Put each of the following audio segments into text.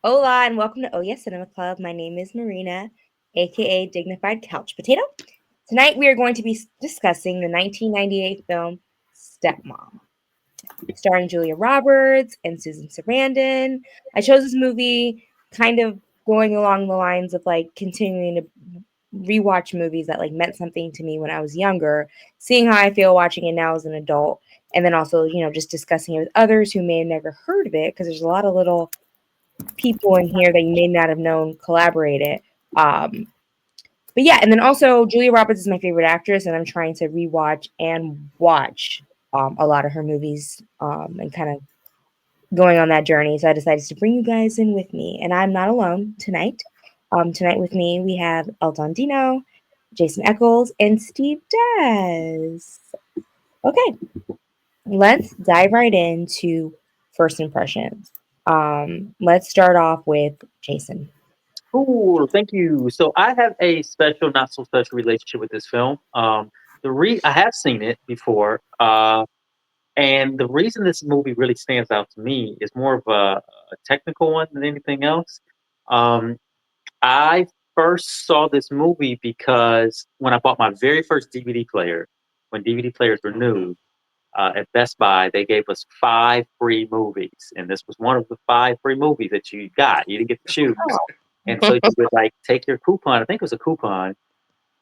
Hola and welcome to Oye Cinema Club. My name is Marina, aka Dignified Couch Potato. Tonight we are going to be discussing the 1998 film Stepmom, starring Julia Roberts and Susan Sarandon. I chose this movie kind of going along the lines of like continuing to rewatch movies that like meant something to me when I was younger, seeing how I feel watching it now as an adult, and then also, just discussing it with others who may have never heard of it because there's a lot of little people in here that you may not have known collaborated. Um, but yeah, and then also Julia Roberts is my favorite actress, and I'm trying to rewatch and watch a lot of her movies and kind of going on that journey. So I decided to bring you guys in with me, and I'm not alone tonight. Tonight with me we have Elton Dino, Jason Eccles, and Steve Dez. Okay, let's dive right into first impressions. Let's start off with Jason. Cool, thank you. So I have a special, not so special relationship with this film. I have seen it before, and the reason this movie really stands out to me is more of a technical one than anything else. Um, I first saw this movie because when I bought my very first DVD player, when DVD players were new, at Best Buy, they gave us 5 free movies, and this was one of the 5 free movies that you got. You didn't get to choose, and so you would like take your coupon. I think it was a coupon,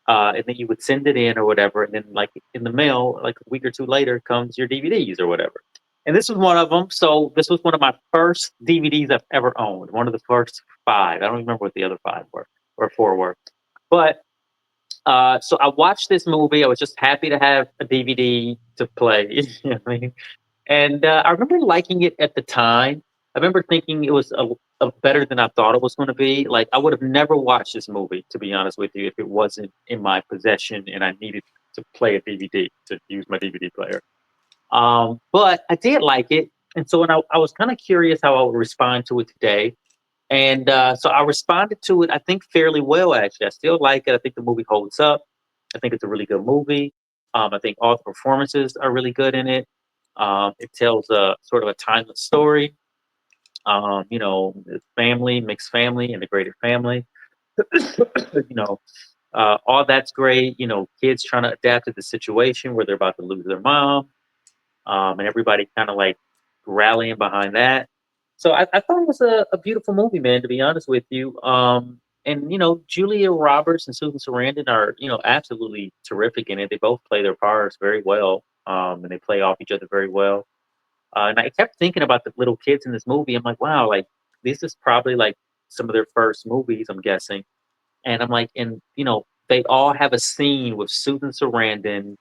and then you would send it in or whatever, and then like in the mail, like a week or two later, comes your DVDs or whatever. And this was one of them. So this was one of my first DVDs I've ever owned. One of the first five. I don't remember what the other five were or four were, but so I watched this movie. I was just happy to have a DVD to play. You know what I mean? And I remember liking it at the time. I remember thinking it was a better than I thought it was going to be. Like I would have never watched this movie, to be honest with you, if it wasn't in my possession and I needed to play a DVD to use my DVD player. But I did like it, and so when I was kind of curious how I would respond to it today, and so I responded to it, I think, fairly well, actually. I still like it. I think the movie holds up. I think it's a really good movie. I think all the performances are really good in it. It tells a sort of a timeless story. Family, mixed family, integrated family. you know, all that's great. Kids trying to adapt to the situation where they're about to lose their mom, and everybody kind of like rallying behind that. So I thought it was a beautiful movie, man. To be honest with you, and Julia Roberts and Susan Sarandon are absolutely terrific in it. They both play their parts very well, and they play off each other very well. And I kept thinking about the little kids in this movie. I'm like, wow, like this is probably like some of their first movies. I'm guessing, and I'm like, and they all have a scene with Susan Sarandon,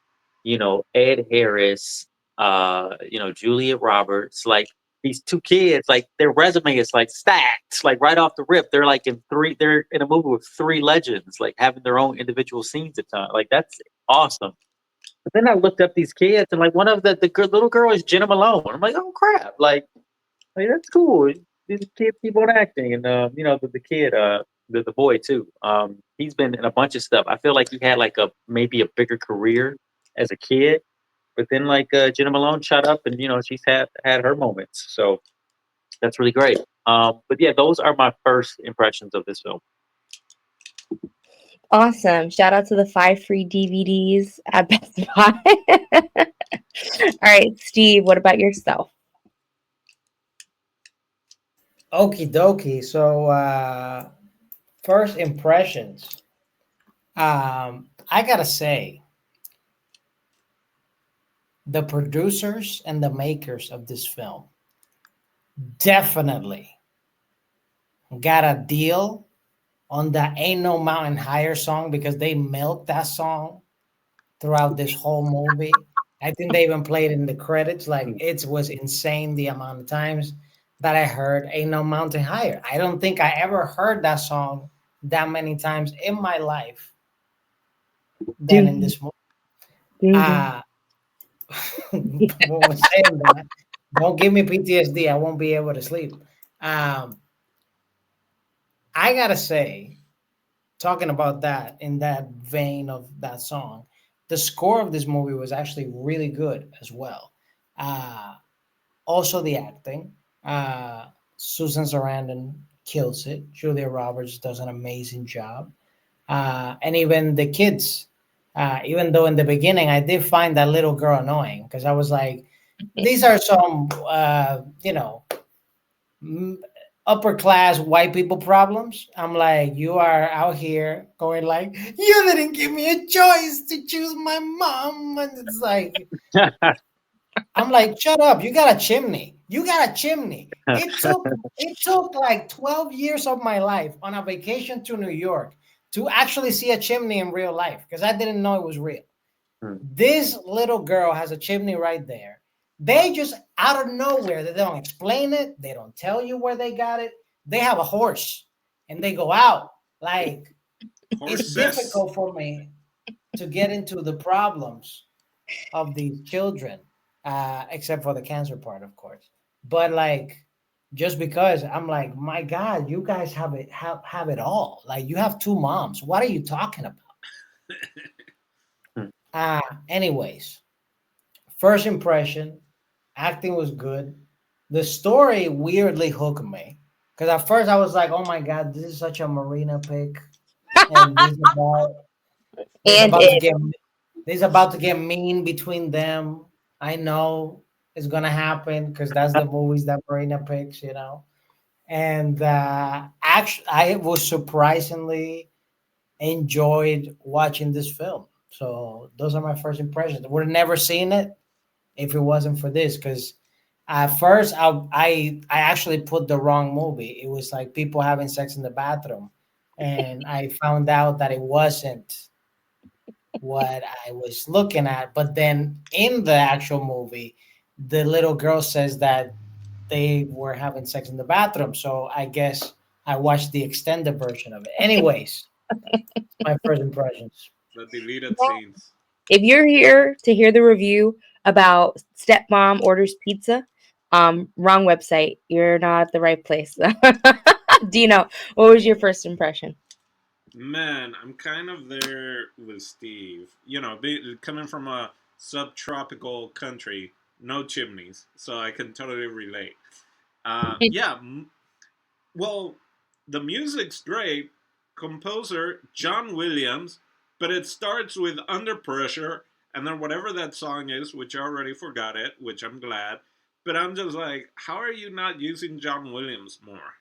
Ed Harris, Julia Roberts, like these two kids, like their resume is like stacked, like right off the rip. They're in a movie with three legends, like having their own individual scenes at time. Like that's awesome. But then I looked up these kids, and like one of the little girl is Jenna Malone. I'm like, oh crap, like that's cool. These kids keep on acting, and the kid, the boy too. He's been in a bunch of stuff. I feel like he had like a maybe a bigger career as a kid, but then like Jenna Malone shot up, and she's had her moments. So that's really great. But yeah, those are my first impressions of this film. Awesome. Shout out to the 5 free DVDs at Best Buy. All right, Steve, what about yourself? Okie dokie. So, first impressions. I gotta say, the producers and the makers of this film definitely got a deal on the Ain't No Mountain Higher song because they milked that song throughout this whole movie. I think they even played in the credits. Like it was insane the amount of times that I heard Ain't No Mountain Higher. I don't think I ever heard that song that many times in my life than in Do this movie. you? Uh what was saying that? Don't give me PTSD. I won't be able to sleep. Um, I gotta say, talking about that in that vein of that song, the score of this movie was actually really good as well. Uh, Also, the acting. Susan Sarandon kills it. Julia Roberts does an amazing job. And even the kids, even though in the beginning I did find that little girl annoying because I was like, these are some, m- upper class white people problems. I'm like, you are out here going like, you didn't give me a choice to choose my mom, and it's like, I'm like, shut up, you got a chimney. You got a chimney. It took like 12 years of my life on a vacation to New York to actually see a chimney in real life because I didn't know it was real. This little girl has a chimney right there. They just out of nowhere, they don't explain it, they don't tell you where they got it. They have a horse and they go out. Like, it's Horses. difficult for me to get into the problems of these children, except for the cancer part, of course. But like, just because I'm like, my God, you guys have it all. Like, you have two moms. What are you talking about? Anyways, first impression, acting was good. The story weirdly hooked me because at first I was like, "Oh my God, this is such a Marina pick," and this And about to it, get this is about to get mean between them. I know it's gonna happen because that's the movies that Marina picks, you know. And actually, I was surprisingly enjoyed watching this film. So those are my first impressions. Would have never seen it if it wasn't for this, because at first I actually put the wrong movie. It was like people having sex in the bathroom, and I found out that it wasn't what I was looking at. But then in the actual movie, the little girl says that they were having sex in the bathroom. So I guess I watched the extended version of it. Anyways, my first impressions. The deleted scenes. if you're here to hear the review about Stepmom Orders Pizza, wrong website. You're not at the right place. Dino, what was your first impression? Man, I'm kind of there with Steve. Coming from a subtropical country, no chimneys, so I can totally relate. Yeah, well, the music's great. Composer John Williams, but it starts with Under Pressure, and then whatever that song is, which I already forgot it, which I'm glad. But I'm just like, how are you not using John Williams more?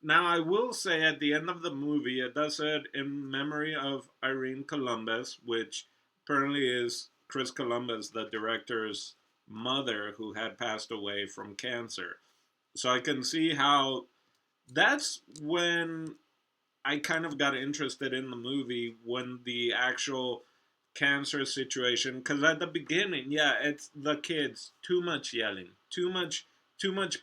Now, I will say at the end of the movie, it does it in memory of Irene Columbus, which apparently is Chris Columbus, the director's mother, who had passed away from cancer. So I can see how that's when I kind of got interested in the movie, when the actual cancer situation, because at the beginning, yeah, it's the kids, too much yelling, too much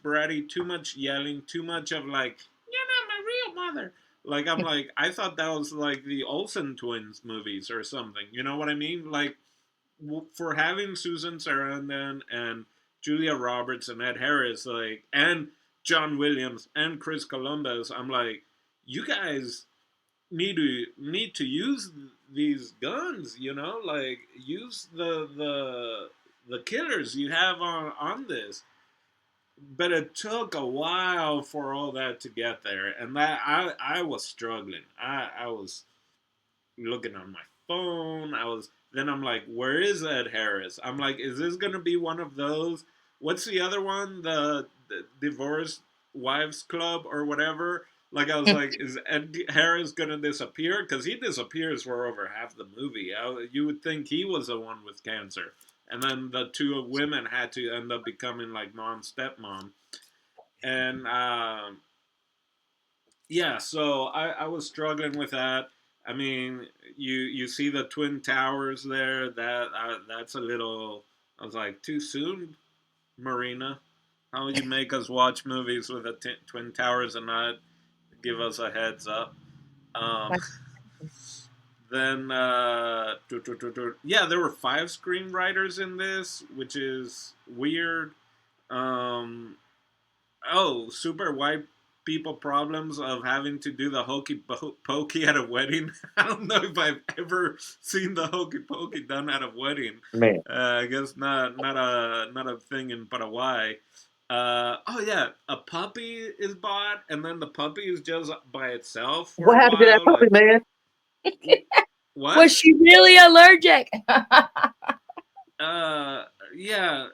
bratty, too much yelling, too much of like, you're not my real mother. Like, I'm like, I thought that was like the Olsen twins movies or something. You know what I mean? Like, for having Susan Sarandon and Julia Roberts and Ed Harris, like, and John Williams and Chris Columbus, I'm like, you guys need to use these guns, like, use the killers you have on this. But it took a while for all that to get there, and that I was struggling. I was looking on my phone. I'm like, where is Ed Harris? I'm like, is this gonna be one of those? What's the other one? The Divorced Wives Club or whatever. Like, I was like, is Ed Harris gonna disappear? Because he disappears for over half the movie. You would think he was the one with cancer, and then the two women had to end up becoming like mom, stepmom, and yeah, so I was struggling with that. I mean, you see the twin towers there. That's a little. I was like, too soon, Marina. How would you make us watch movies with the twin towers and not give us a heads up? Um, then yeah, there were five screenwriters in this, which is weird. Um, Oh, super white people problems of having to do the hokey pokey at a wedding. I don't know if I've ever seen the hokey pokey done at a wedding. Man, I guess not a thing in Paraguay. Oh yeah, a puppy is bought, and then the puppy is just by itself for What a happened to that while. puppy, Like man? what? Was she really allergic? Uh, yeah.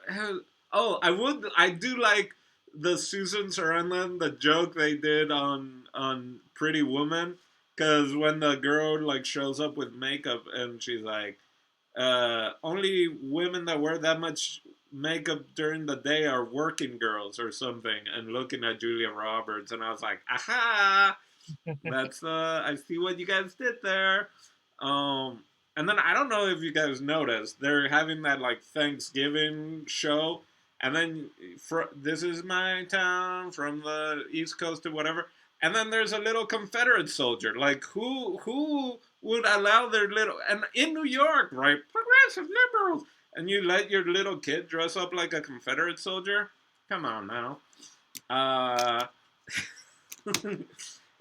Oh, I do like the Susan Sarandon, the joke they did on Pretty Woman, because when the girl like shows up with makeup and she's like, only women that wear that much makeup during the day are working girls or something, and looking at Julia Roberts, and I was like, aha, that's I see what you guys did there. Um, and then I don't know if you guys noticed, they're having that like Thanksgiving show, and then this is my town from the East Coast to whatever, and then there's a little Confederate soldier. Like who would allow their little, and in New York, right? Progressive liberals, and you let your little kid dress up like a Confederate soldier? Come on now. Uh,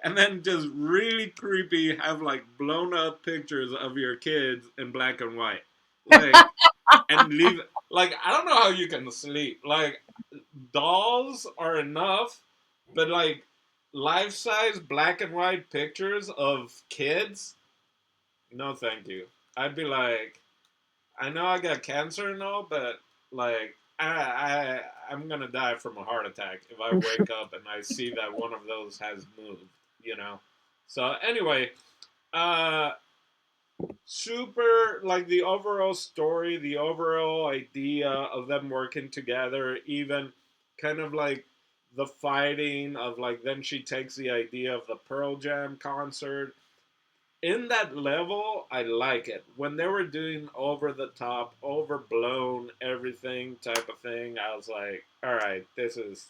and then just really creepy have like blown up pictures of your kids in black and white, like, and leave, like, I don't know how you can sleep. Like, dolls are enough, but like life size black and white pictures of kids, no thank you. I'd be like, I know I got cancer and all, but like I'm gonna die from a heart attack if I wake up and I see that one of those has moved, you know. So anyway, uh super, like, the overall story, the overall idea of them working together, even kind of like the fighting of, like, then she takes the idea of the Pearl Jam concert in that level. I like it when they were doing over the top, overblown everything type of thing. I was like, all right, this is.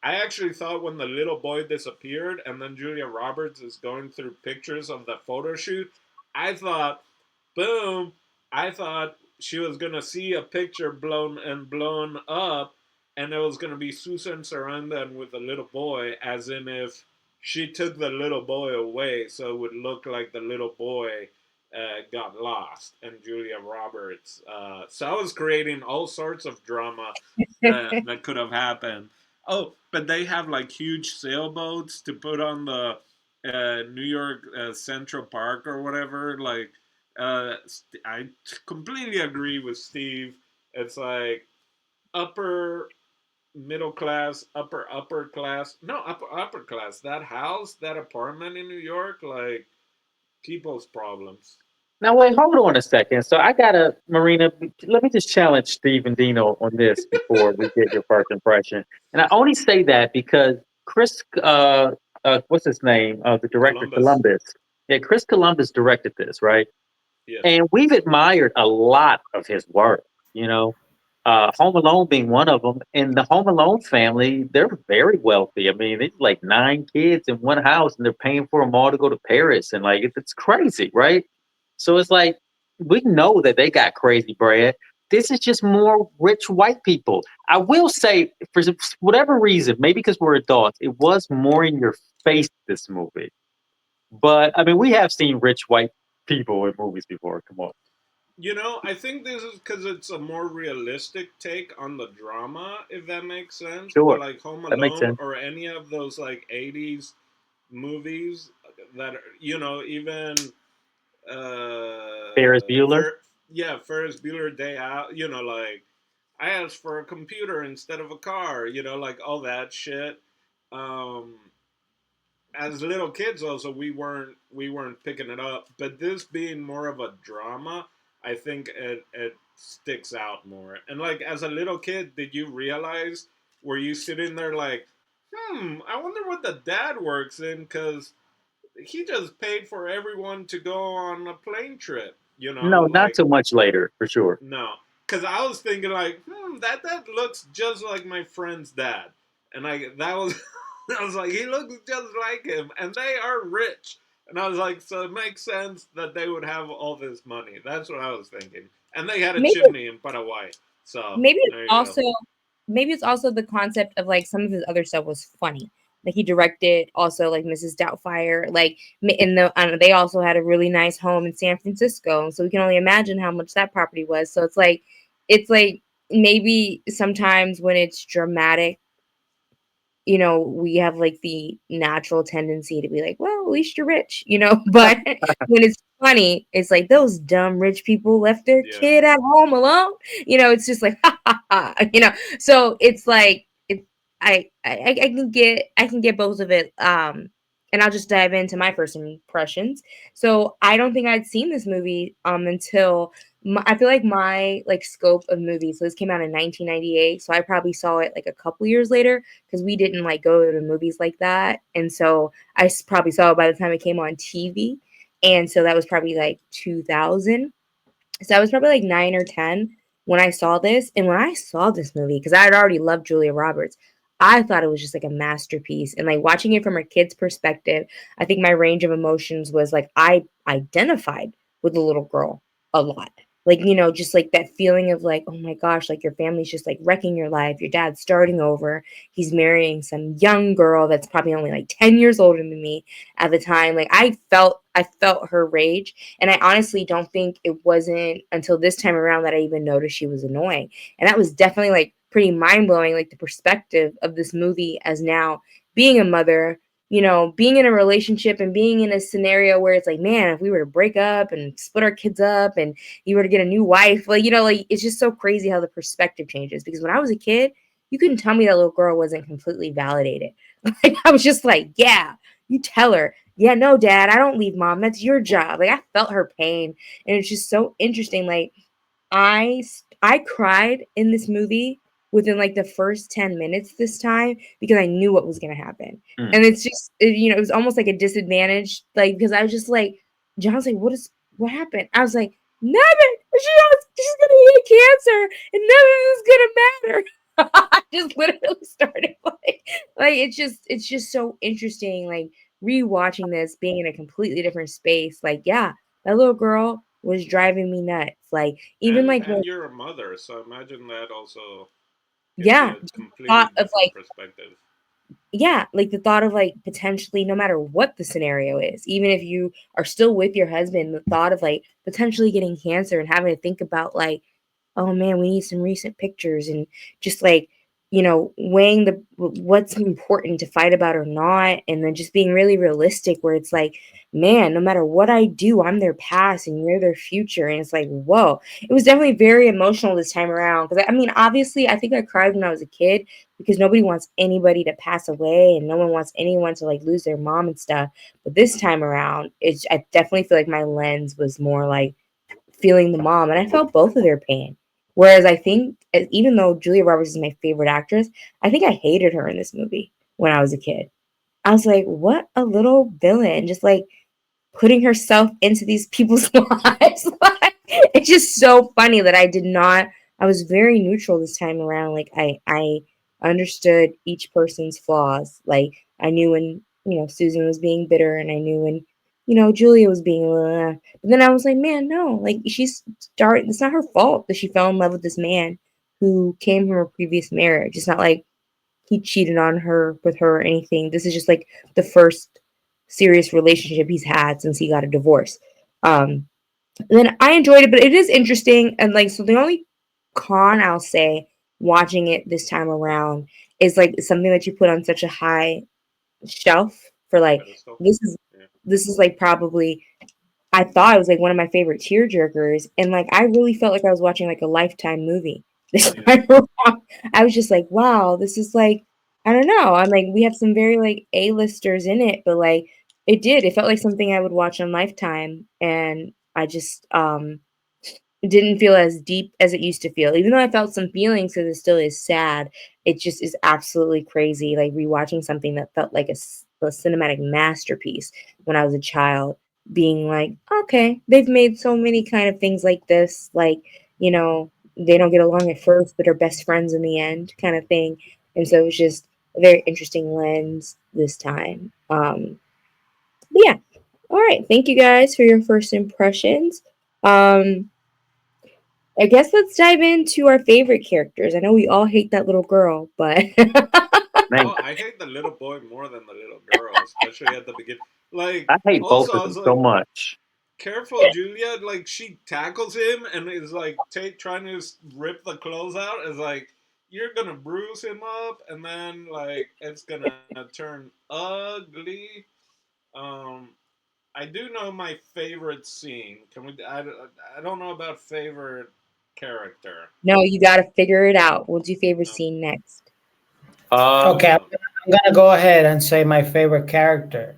I actually thought when the little boy disappeared and then Julia Roberts is going through pictures of the photo shoot, I thought, boom, I thought she was gonna see a picture blown up, and it was gonna be Susan Sarandon with the little boy, as in if she took the little boy away, so it would look like the little boy got lost, and Julia Roberts. So I was creating all sorts of drama that could have happened. Oh, but they have like huge sailboats to put on the New York Central Park or whatever. Like, I completely agree with Steve. It's like upper middle class, upper class. No, upper class. That house, that apartment in New York, like people's problems. Now wait, hold on a second. So I gotta, Marina. Let me just challenge Steve and Dino on this before we get your first impression. And I only say that because Chris, what's his name? The director Columbus. Columbus. Yeah, Chris Columbus directed this, right? Yes. And we've admired a lot of his work. You know, Home Alone being one of them. And the Home Alone family, they're very wealthy. I mean, it's like 9 kids in one house, and they're paying for them all to go to Paris, and like it's crazy, right? So it's like we know that they got crazy bread. This is just more rich white people. I will say, for whatever reason, maybe because we're adults, it was more in your face this movie. But I mean, we have seen rich white people in movies before. Come on. I think this is because it's a more realistic take on the drama, if that makes sense. But Sure, like Home that makes Alone sense. or any of those like '80s movies that even Ferris Bueller. yeah, Ferris Bueller Day Out. Like, I asked for a computer instead of a car. Like all that shit. Um, as little kids, also we weren't picking it up. But this being more of a drama, I think it sticks out more. And like as a little kid, did you realize? Were you sitting there like, I wonder what the dad works in, because he just paid for everyone to go on a plane trip. No, not Like, so much later, for sure. no, because I was thinking like, that looks just like my friend's dad, and that was, I was like, he looks just like him, and they are rich, and I was like, so it makes sense that they would have all this money. That's what I was thinking, and they had a maybe chimney in Paraguay, so maybe it's there you go. also maybe it's also the concept of like some of his other stuff was funny. Like he directed also like Mrs. Doubtfire, like in they also had a really nice home in San Francisco, so we can only imagine how much that property was. So it's like maybe sometimes when it's dramatic we have like the natural tendency to be like, well, at least you're rich, but when it's funny, it's like those dumb rich people left their Yeah. kid at home alone. It's just like, ha ha ha. So it's like, I can get both of it. And I'll just dive into my first impressions. So I don't think I'd seen this movie until I feel like my like scope of movies. So this came out in 1998, so I probably saw it like a couple years later because we didn't like go to movies like that, and so probably saw it by the time it came on TV, and so that was probably like 2000. So I was probably like 9 or 10 when I saw this. And when I saw this movie, because I had already loved Julia Roberts, I thought it was just like a masterpiece. And like watching it from a kid's perspective, I think my range of emotions was like I identified with the little girl a lot. Like, just like that feeling of like, oh my gosh, like your family's just like wrecking your life. Your dad's starting over. He's marrying some young girl that's probably only like 10 years older than me at the time. Like I felt her rage, and I honestly don't think it wasn't until this time around that I even noticed she was annoying. And that was definitely like pretty mind blowing, like the perspective of this movie as now being a mother, being in a relationship and being in a scenario where it's like, man, if we were to break up and split our kids up and you were to get a new wife, like it's just so crazy how the perspective changes. Because when I was a kid, you couldn't tell me that little girl wasn't completely validated. Like I was just like, yeah, you tell her, yeah, no, dad, I don't leave mom. That's your job. Like I felt her pain. And it's just so interesting. Like I cried in this movie within like the first 10 minutes this time because I knew what was going to happen. Mm. And it's just, it was almost like a disadvantage. Like, because I was just like, John's like, what happened? I was like, nothing. She's going to get cancer and nothing is going to matter. I just literally started like it's just so interesting. Like rewatching this, being in a completely different space, like, yeah, that little girl was driving me nuts. Like, even And like when, and you're a mother, so imagine that also gives you yeah, a just the completely thought of different like, perspective. yeah, like the thought of like potentially, no matter what the scenario is, even if you are still with your husband, the thought of like potentially getting cancer and having to think about like, oh man, we need some recent pictures, and just like, weighing what's important to fight about or not, and then just being really realistic where it's like, man, no matter what I do, I'm their past and you're their future. And it's like, whoa, it was definitely very emotional this time around. Because I mean, obviously, I think I cried when I was a kid because nobody wants anybody to pass away and no one wants anyone to like lose their mom and stuff. But this time around, I definitely feel like my lens was more like feeling the mom, and I felt both of their pain. Whereas I think, even though Julia Roberts is my favorite actress, I think I hated her in this movie when I was a kid. I was like, what a little villain, just like putting herself into these people's lives. Like, it's just so funny that I was very neutral this time around. Like I understood each person's flaws. Like I knew when, Susan was being bitter, and I knew when, Julia was being but then I was like, man, no, like it's not her fault that she fell in love with this man who came from a previous marriage. It's not like he cheated on her with her or anything. This is just like the first serious relationship he's had since he got a divorce. And then I enjoyed it, but it is interesting. And like, so the only con I'll say watching it this time around is like something that you put on such a high shelf for like, Pedestal. this is Yeah. this is like probably, I thought it was like one of my favorite tearjerkers, and like I really felt like I was watching like a Lifetime movie this Yeah. time around. I was just like, wow, this is like, I don't know. I'm like, we have some very like A-listers in it, but like it felt like something I would watch on Lifetime, and I just it didn't feel as deep as it used to feel. Even though I felt some feelings because it still is sad, it just is absolutely crazy. Like rewatching something that felt like a cinematic masterpiece when I was a child, being like, okay, they've made so many kind of things like this. Like, they don't get along at first, but are best friends in the end, kind of thing. And so it was just a very interesting lens this time. But yeah, all right. Thank you guys for your first impressions. Um, I guess let's dive into our favorite characters. I know we all hate that little girl, but Man, Oh, I hate the little boy more than the little girl, especially at the beginning. Like, I hate both also, I of was them so like, much. careful, Julia. Like, she tackles him and is like trying to rip the clothes out. It's like, you're gonna bruise him up, and then like it's gonna turn ugly. Um, I do know my favorite scene. Can we? I don't know about favorite character. No, you got to figure it out. We'll do favorite No, scene next. Okay, Um, uh, I'm gonna go ahead and say my favorite character.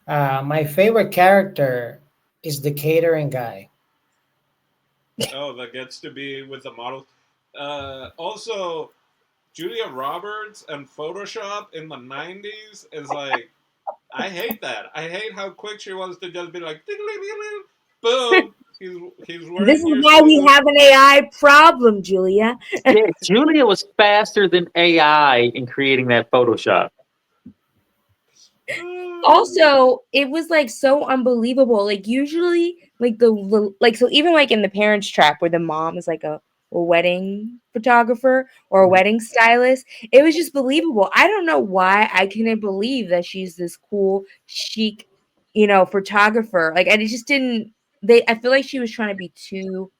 My favorite character is the catering guy. oh, that gets to be with the models. Also, Julia Roberts and Photoshop in the '90s is like I hate that. I hate how quick she was to just be like, boom. He's This wearing is your why we suit. have an AI problem, Julia. yeah, Julia was faster than AI in creating that Photoshop. Also, it was like so unbelievable. Like usually, like like so even like in The Parents Trap, where the mom is like a wedding photographer or a Mhm. wedding stylist, it was just believable. I don't know why I couldn't believe that she's this cool, chic, photographer. Like I just didn't. I feel like she was trying to be too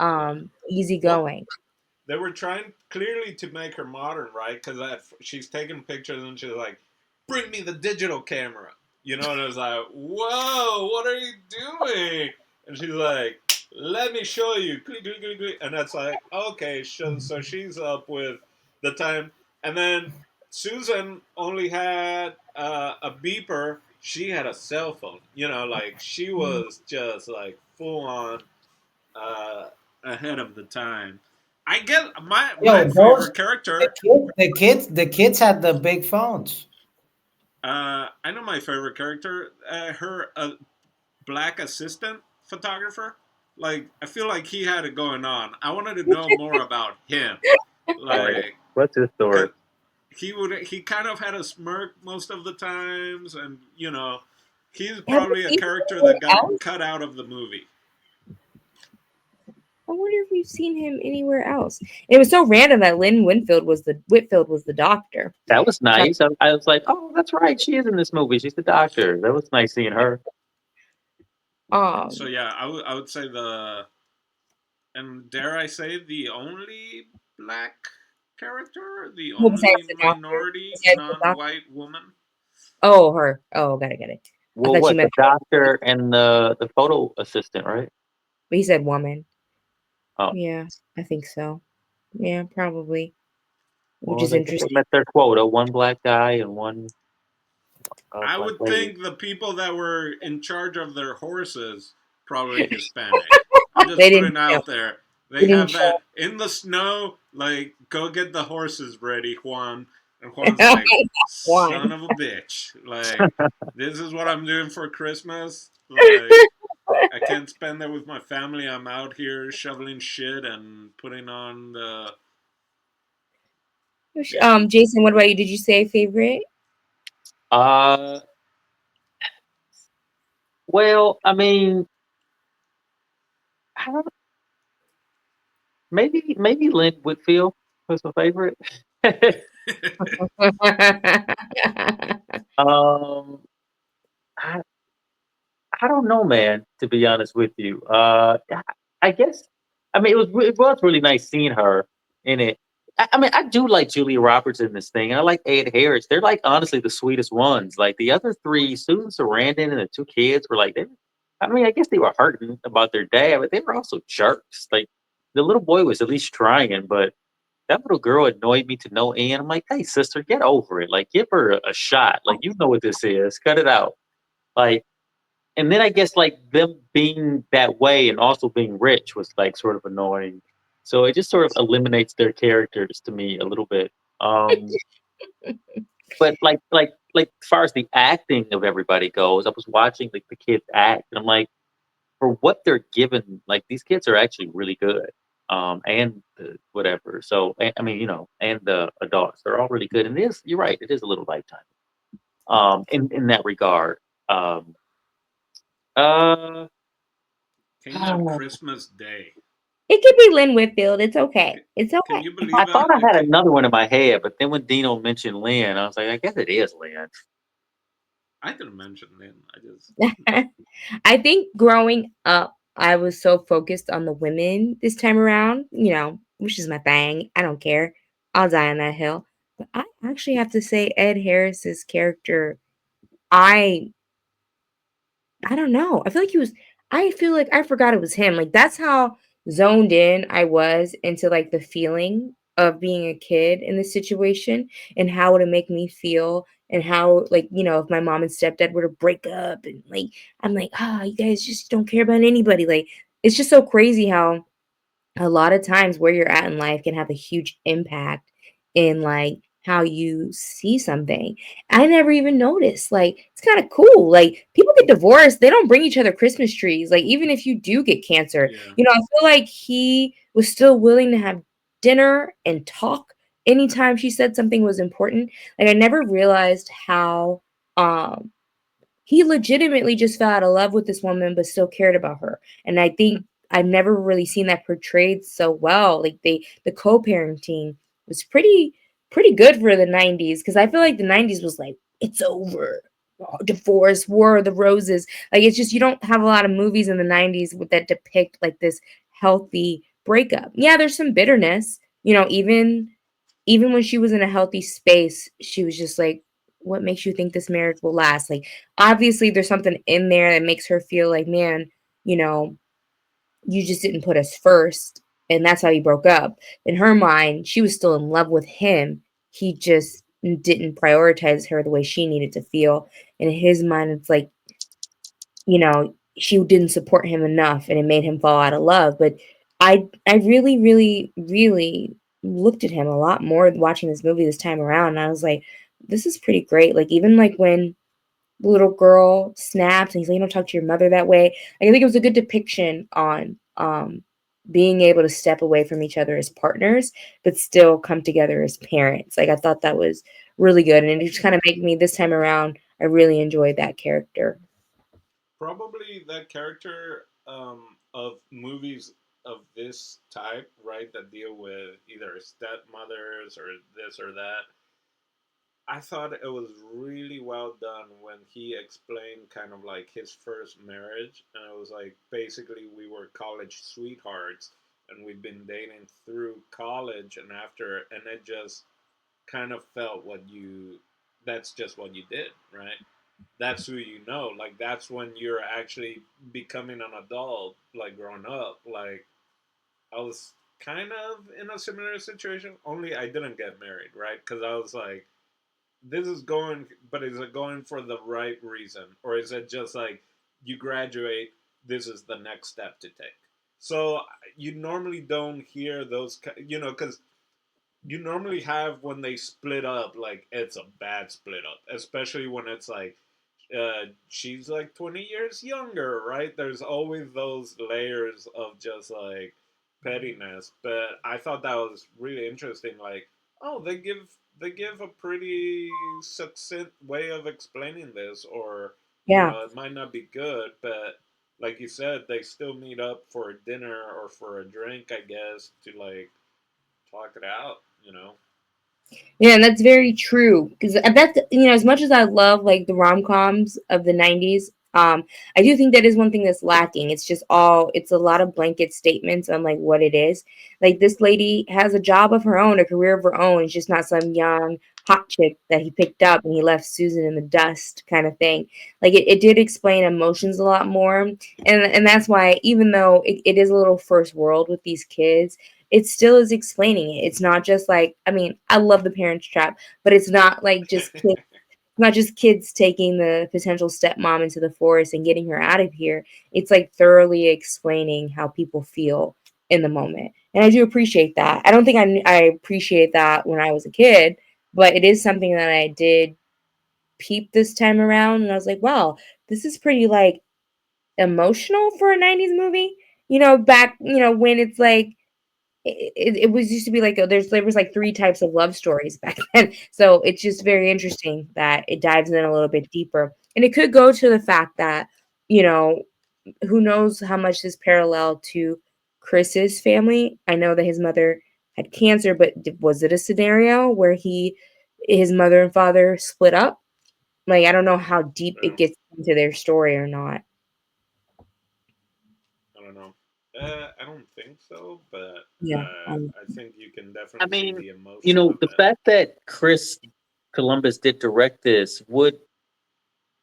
Yeah. Well, easygoing. they were trying clearly to make her modern, right? Because she's taking pictures and she's like, "Bring me the digital camera," and I was like, "Whoa, what are you doing?" And she's like, "Let me show you." Click, click, click, click. And that's like, okay, so she's up with the time. And then Susan only had a beeper. She had a cell phone. Like she was just like full on uh, ahead of the time. I get my Yo, those favorite character. the kids had the big phones. I know my favorite character. Her black assistant photographer. Like I feel like he had it going on. I wanted to know more about him. Like, Like what's his story? 'cause he kind of had a smirk most of the times, and he's Have we probably a seen him character anywhere that got else? cut out of the movie. I wonder if we've seen him anywhere else. It was so random that Lynn Whitfield was the doctor. That was So, nice. I was like, oh, that's right. She is in this movie. She's the doctor. That was nice seeing her. So um, yeah, I would say and dare I say the only black character, the well, besides only the doctor, minority besides the doctor. non-white woman. Oh, her. Oh, got it. I Well, thought you what, the meant, doctor and the photo assistant, right? but he said woman. Oh, Yeah, I think so. Yeah, probably. Which well, is they guess they interesting. met their quota. One black guy and one I black would lady. think the people that were in charge of their horses probably Hispanic. I'm just They putting didn't it show. out there. They They didn't have show. that in the snow. Like, go get the horses ready, Juan. And Juan's like, One. son of a bitch. Like, this is what I'm doing for Christmas. Like, I can't spend it with my family. I'm out here shoveling shit and putting on the yeah. Jason, what about you? Did you say favorite? Uh, well, I mean, I don't, maybe Lynn Whitfield was my favorite. um, I, I don't know, man. To be honest with you, I guess I mean it was really nice seeing her in it. I mean, I do like Julia Roberts in this thing, and I like Ed Harris. They're like honestly the sweetest ones. Like the other three, Susan Sarandon and the two kids were like, I mean, I guess they were hurting about their dad, but they were also jerks. Like the little boy was at least trying, but that little girl annoyed me to no end. I'm like, hey, sister, get over it. Like, give her a shot. Like, you know what this is. Cut it out. Like, and then I guess like them being that way and also being rich was like sort of annoying. So it just sort of eliminates their characters to me a little bit. Um, but like as far as the acting of everybody goes, I was watching like the kids act, and I'm like, for what they're given, like these kids are actually really good. And whatever. So I mean, and the adults, they're all really good. And you're right, it is a little lifetime. In that regard. Um, uh, King of Christmas Day. It could be Lynn Whitfield. It's okay. C- It's Can okay. you I believe thought I it? had another one in my head, but then when Dino mentioned Lynn, I was like, I guess it is Lynn. I didn't mention Lynn. I just I think growing up, I was so focused on the women this time around, which is my thing. I don't care. I'll die on that hill. But I actually have to say Ed Harris's character, I I don't know. I feel like I forgot it was him. Like that's how zoned in I was into like the feeling of being a kid in this situation and how would it make me feel and how like, if my mom and stepdad were to break up and like I'm like, "Ah, you guys just don't care about anybody." Like it's just so crazy how a lot of times where you're at in life can have a huge impact in like how you see something. I never even noticed. Like it's kind of cool. Like people get divorced, they don't bring each other Christmas trees. Like even if you do get cancer, Yeah. I feel like he was still willing to have dinner and talk anytime she said something was important. Like I never realized how um he legitimately just fell out of love with this woman, but still cared about her. And I think I've never really seen that portrayed so well. Like the co-parenting was pretty good for the 90s because I feel like the 90s was like it's over. Oh, divorce, war of the roses. Like it's just you don't have a lot of movies in the 90s that depict like this healthy breakup. Yeah, there's some bitterness, even when she was in a healthy space, she was just like, what makes you think this marriage will last? Like, obviously, there's something in there that makes her feel like, man, you know, you just didn't put us first. And that's how you broke up. In her mind, she was still in love with him. He just didn't prioritize her the way she needed to feel. And in his mind, it's like, she didn't support him enough and it made him fall out of love. But I really, really, really looked at him a lot more watching this movie this time around. And I was like, this is pretty great. Like even like when the little girl snaps and he's like, you don't talk to your mother that way. Like, I think it was a good depiction on being able to step away from each other as partners, but still come together as parents. Like I thought that was really good. And it just kind of made me this time around, I really enjoyed that character. Probably that character of movies of this type, right, that deal with either stepmothers or this or that. I thought it was really well done when he explained kind of like his first marriage. And it was like basically we were college sweethearts and we'd been dating through college and after, and it just kind of felt that's just what you did, right? That's who you know. Like that's when you're actually becoming an adult, like growing up. Like I was kind of in a similar situation, only I didn't get married, right? Because I was like, this is going, but is it going for the right reason, or is it just like you graduate? This is the next step to take. So you normally don't hear those, because you normally have when they split up, like it's a bad split up, especially when it's like she's like 20 years younger, right? There's always those layers of just like pettiness. But I thought that was really interesting. Like, oh, they give a pretty succinct way of explaining this, or Yeah. it might not be good, but like you said, they still meet up for a dinner or for a drink, I guess, to like talk it out. Yeah, and that's very true. Because that's as much as I love like the rom coms of the '90s, I do think that is one thing that's lacking. It's a lot of blanket statements on like what it is. Like this lady has a job of her own, a career of her own. It's just not some young hot chick that he picked up and he left Susan in the dust kind of thing. Like it did explain emotions a lot more, and that's why even though it is a little first world with these kids, it still is explaining it. It's not just like, I mean, I love the Parents Trap, but it's not like just kids, not just kids taking the potential stepmom into the forest and getting her out of here. It's like thoroughly explaining how people feel in the moment. And I do appreciate that. I don't think I appreciate that when I was a kid, but it is something that I did peep this time around. And I was like, wow, this is pretty like emotional for a 90s movie. Back, when it's like, it was used to be like there was like three types of love stories back then. So it's just very interesting that it dives in a little bit deeper. And it could go to the fact that, you know, who knows how much is parallel to Chris's family. I know that his mother had cancer, but was it a scenario where his mother and father split up? Like I don't know how deep it Well, gets into their story or not. I don't know. I don't think so, but Yeah. I think you can I definitely see mean, the emotion of the it. fact that Chris Columbus did direct this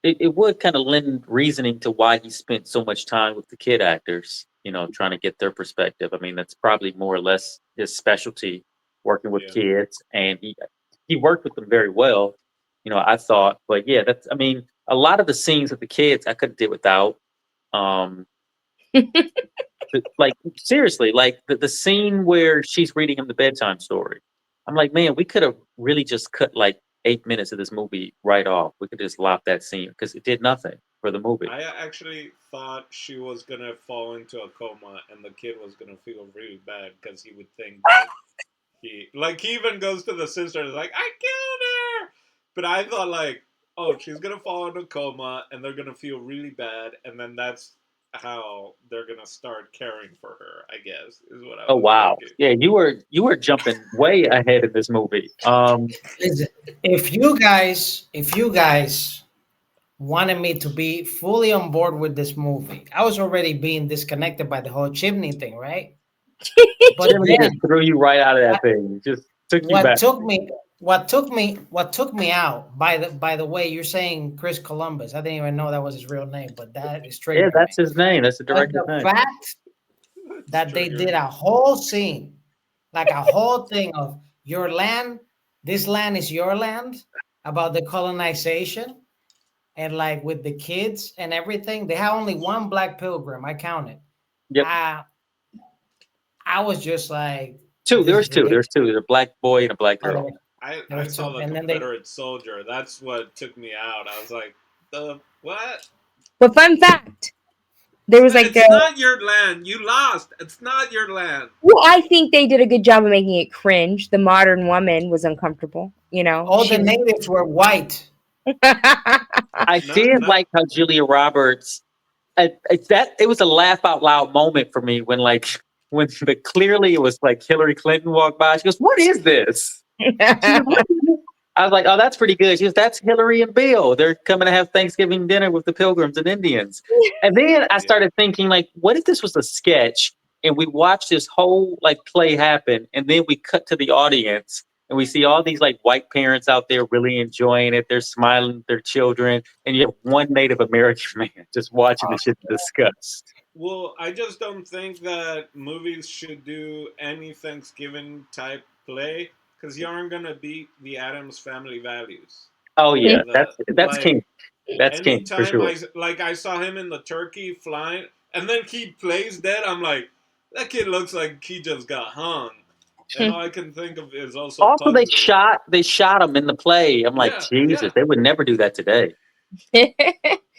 it would kind of lend reasoning to why he spent so much time with the kid actors, trying to get their perspective. I mean, that's probably more or less his specialty, working with Yeah. kids, and he worked with them very well. I thought, but yeah, that's. I mean, a lot of the scenes with the kids I could have did without. Um, like seriously, like the scene where she's reading him the bedtime story. I'm like, man, we could have really just cut like 8 minutes of this movie right off. We could just lop that scene because it did nothing for the movie. I actually thought she was gonna fall into a coma, and the kid was gonna feel really bad because he would think that he even goes to the sister and is like, I killed her. But I thought like, oh, she's gonna fall into a coma, and they're gonna feel really bad, and then that's how they're gonna start caring for her. I guess is what I Oh was wow. thinking. Yeah, you were jumping way ahead in this movie. Listen, if you guys wanted me to be fully on board with this movie, I was already being disconnected by the whole chimney thing, right? But Jiminy just then threw you right out of that thing. Just took you what back. took me what took me out, by the way, you're saying Chris Columbus. I didn't even know that was his real name, but that is Yeah, triggering me. that's his name. That's the But director's the name. fact It's that they did triggering. a whole scene, like a whole thing of your land, this land is your land, about the colonization, and like with the kids and everything. They have only one black pilgrim. I counted. Yep. I I was just like, Two. this is There's two. ridiculous. There's two. There's a black boy and a black Oh, girl. there I was saw two, the and then they. Confederate soldier. That's what took me out. I was like, the what? But fun fact, there was like a. It's not your land. You lost. It's not your land. Well, I think they did a good job of making it cringe. The modern woman was uncomfortable. All the She was. natives were white. I Not did not like how Julia Roberts. It was a laugh out loud moment for me when clearly it was like Hillary Clinton walked by. She goes, "What is this?" She goes, "What is this?" I was like, "Oh, that's pretty good." She goes, "That's Hillary and Bill. They're coming to have Thanksgiving dinner with the Pilgrims and Indians." And then I yeah. started thinking, like, what if this was a sketch and we watched this whole like play happen, and then we cut to the audience and we see all these like white parents out there really enjoying it. They're smiling at their children, and you have one Native American man just watching the shit discussed. Well, I just don't think that movies should do any Thanksgiving type play because you aren't gonna beat the Adams Family values. Oh yeah, The that's like king. That's king for anytime sure. I saw him in the turkey flying, and then he plays dead. I'm like, that kid looks like he just got hung, and all I can think of is also Also, Pugsley. they shot him in the play. I'm like, Yeah, Jesus, yeah. they would never do that today.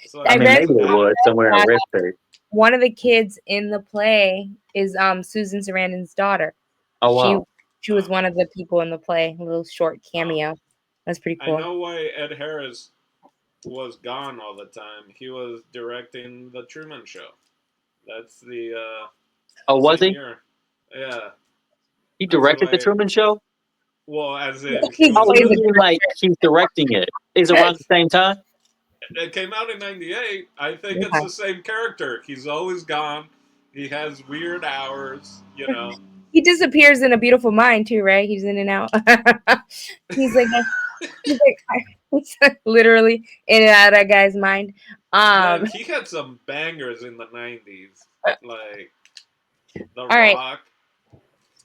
So I I mean, read maybe they would somewhere in a that red state. one of the kids in the play is Susan Sarandon's daughter. Oh She wow. she was uh, one of the people in the play. A little short uh, cameo. That's pretty I cool. know why Ed Harris was gone all the time. He was directing the Truman Show. That's the Oh, was same he? year. Yeah, He that's directed the why. Truman Show. Well, as I in he think he was Oh, in plays you a the. mean like he's directing it? Is it around the same time? It came out in '98. I think it's different. the same character. He's always gone. He has weird hours. You know. He disappears in A Beautiful Mind too, right? He's in and out. he's like he's like literally in and out of that guy's mind. Man, Um, he had some bangers in the '90s, like The all right. Rock.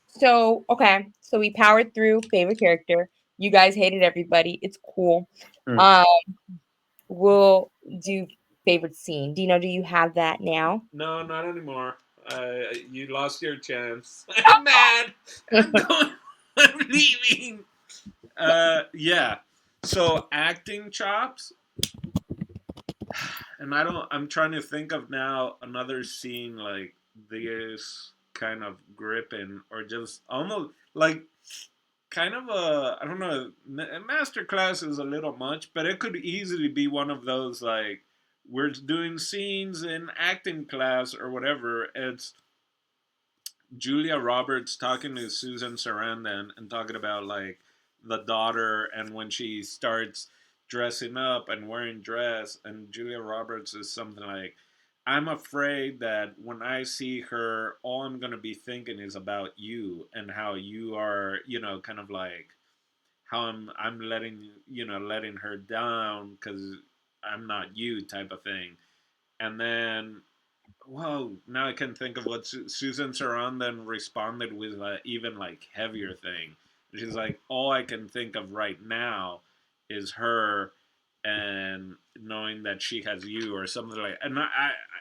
So okay, so we powered through favorite character. You guys hated everybody. It's cool. Hmm. Um, we'll do favorite scene. Do you have that now? No, not anymore. You lost your chance. I'm mad. I'm going. I'm leaving. Yeah. So acting chops, and I don't. I'm trying to think of now another scene like this kind of gripping, or just almost like kind of a. I don't know. Master class is a little much, but it could easily be one of those like we're doing scenes in acting class or whatever. It's Julia Roberts talking to Susan Sarandon and talking about like the daughter and when she starts dressing up and wearing dress and Julia Roberts is something like I'm afraid that when I see her, all I'm gonna be thinking is about you and how you are, kind of like how I'm letting letting her down because I'm not you type of thing. And then, whoa, now I can think of what Susan Sarandon responded with even like heavier thing. She's like, all I can think of right now is her and knowing that she has you or something like. And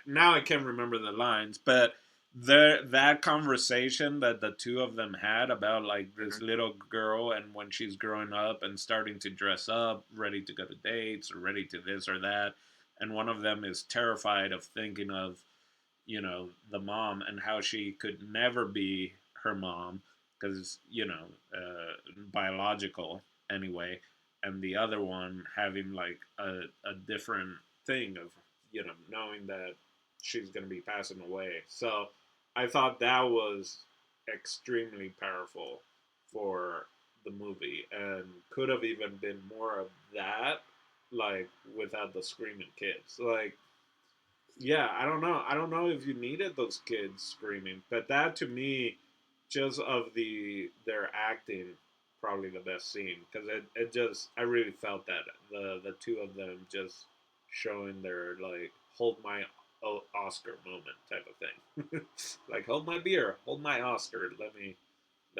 now I can't remember the lines, but that conversation that the two of them had about like this little girl and when she's growing up and starting to dress up, ready to go to dates or ready to this or that, and one of them is terrified of thinking of the mom and how she could never be her mom because biological anyway, and the other one having like a different thing of knowing that she's going to be passing away. So I thought that was extremely powerful for the movie and could have even been more of that, like without the screaming kids. Like, yeah, I don't know. I don't know if you needed those kids screaming, but that to me, just of their acting, probably the best scene because it just I really felt that the two of them just showing their like hold my Oscar moment type of thing, like hold my beer, hold my Oscar, let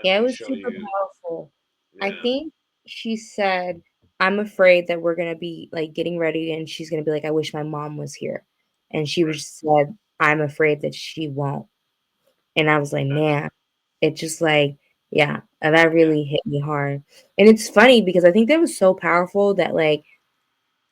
Yeah, it me was show super you, powerful. I yeah, think she said, "I'm afraid that we're gonna be like getting ready, and she's gonna be like, I wish my mom was here," and she right, was said, "I'm afraid that she won't." And I was like, that's man, it just like, yeah, that yeah, really hit me hard. And it's funny because I think that was so powerful that like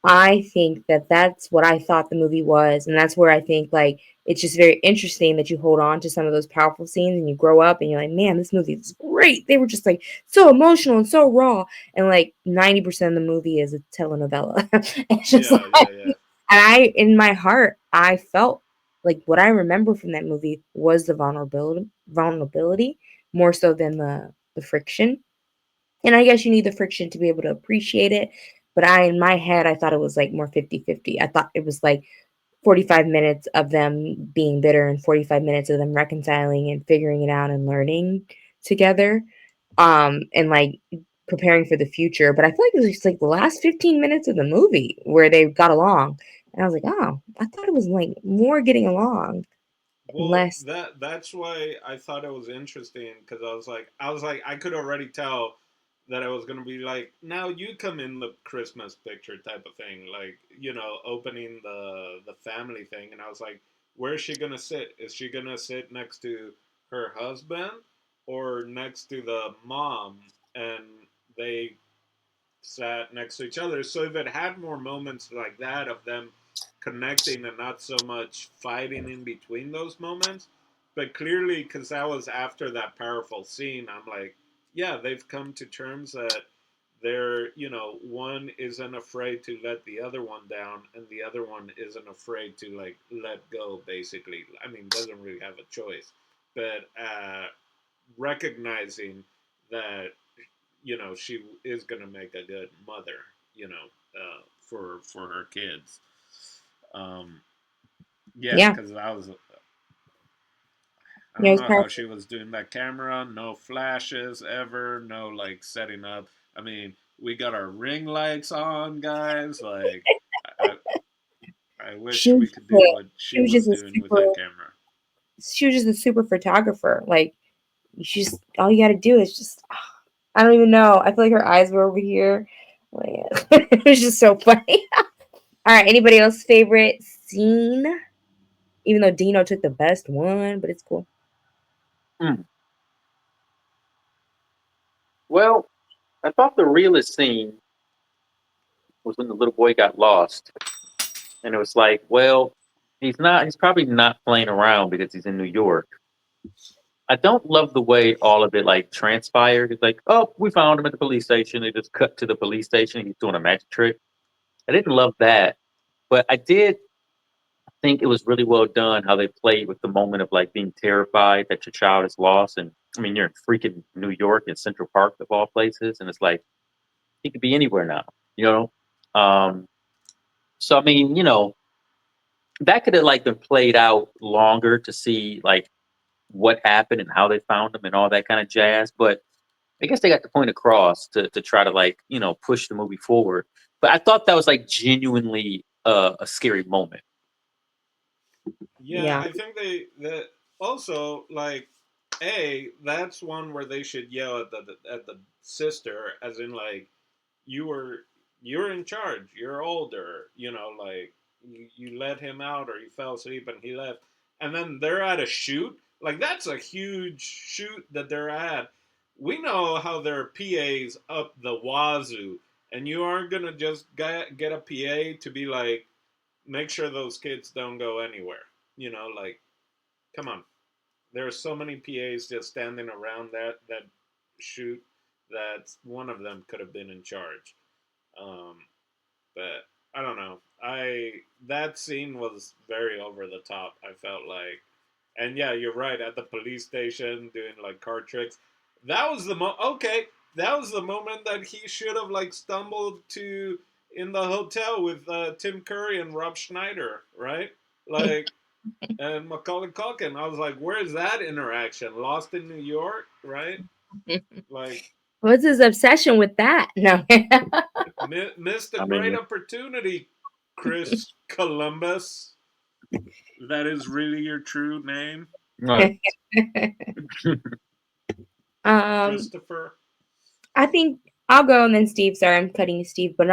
I think that that's what I thought the movie was, and that's where I think, like, it's just very interesting that you hold on to some of those powerful scenes and you grow up and you're like, "Man, this movie is great." They were just, like, so emotional and so raw, and, like, 90% of the movie is a telenovela. It's just like yeah, yeah, yeah, and I in my heart, I felt like what I remember from that movie was the vulnerability more so than the friction. And I guess you need the friction to be able to appreciate it. But in my head, I thought it was like more 50-50. I thought it was like 45 minutes of them being bitter and 45 minutes of them reconciling and figuring it out and learning together. And like preparing for the future. But I feel like it was just like the last 15 minutes of the movie where they got along. And I was like, oh, I thought it was like more getting along and Well, less. that's why I thought it was interesting because I was like I could already tell that it was gonna be like now you come in the Christmas picture type of thing, like opening the family thing, and I was like, where's she gonna sit? Is she gonna sit next to her husband or next to the mom? And they sat next to each other. So if it had more moments like that of them connecting and not so much fighting in between those moments, but clearly because that was after that powerful scene, I'm like, yeah, they've come to terms that they're one isn't afraid to let the other one down and the other one isn't afraid to like let go basically. I mean, doesn't really have a choice, but recognizing that she is gonna make a good mother, for her kids. Um, yeah, Yeah. because I Yeah, it don't was know how powerful. she was doing that camera. No flashes ever. No like setting up. I mean, we got our ring lights on, guys. Like, I, I She wish we was could just do a, what she she was was just a doing with super that camera. she was just a super photographer. Like you just all you got to do is just I don't even know. I feel like her eyes were over here. Like, it was just so funny. All right, anybody else favorite scene? Even though Dino took the best one, but it's cool. Hmm. Well, I thought the realest scene was when the little boy got lost, and it was like, well, he's probably not playing around because he's in New York. I don't love the way all of it like transpired. It's like, oh, we found him at the police station. They just cut to the police station. He's doing a magic trick. I didn't love that, but I did think it was really well done how they played with the moment of like being terrified that your child is lost. And I mean, you're in freaking New York in Central Park of all places, and it's like he could be anywhere now, you know. Um, so I mean, that could have like been played out longer to see like what happened and how they found them and all that kind of jazz. But I guess they got the point across to try to like push the movie forward. But I thought that was like genuinely a scary moment. Yeah, Yeah. I think they that also like that's one where they should yell at the sister, as in like you were you're in charge, you're older, like you let him out or you fell asleep and he left, and then they're at a shoot. Like that's a huge shoot that they're at. We know how there are PAs up the wazoo, and you aren't gonna just get a PA to be like, make sure those kids don't go anywhere. Like, come on. There are so many PAs just standing around that shoot that one of them could have been in charge. Um, but I don't know. I That scene was very over the top. I felt like, and yeah, you're right. At the police station doing like card tricks, that was okay. That was the moment that he should have like stumbled to in the hotel with Tim Curry and Rob Schneider, right? Like, and Macaulay Culkin. I was like, where is that interaction? Lost in New York, right? Like, What's his obsession with that? No. missed a I great mean, opportunity, Chris Columbus. That is really your true name, right. um, Christopher. I think I'll go and then Steve. Sorry, I'm cutting you, Steve. But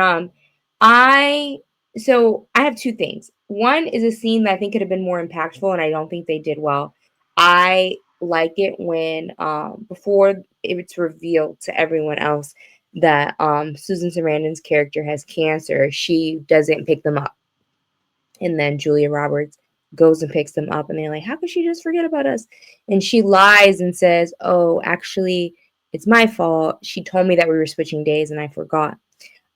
I so I have two things. One is a scene that I think could have been more impactful, and I don't think they did well. I like it when before it's revealed to everyone else that Susan Sarandon's character has cancer, she doesn't pick them up. And then Julia Roberts goes and picks them up, and they're like, how could she just forget about us? And she lies and says, oh, actually, it's my fault. She told me that we were switching days and I forgot.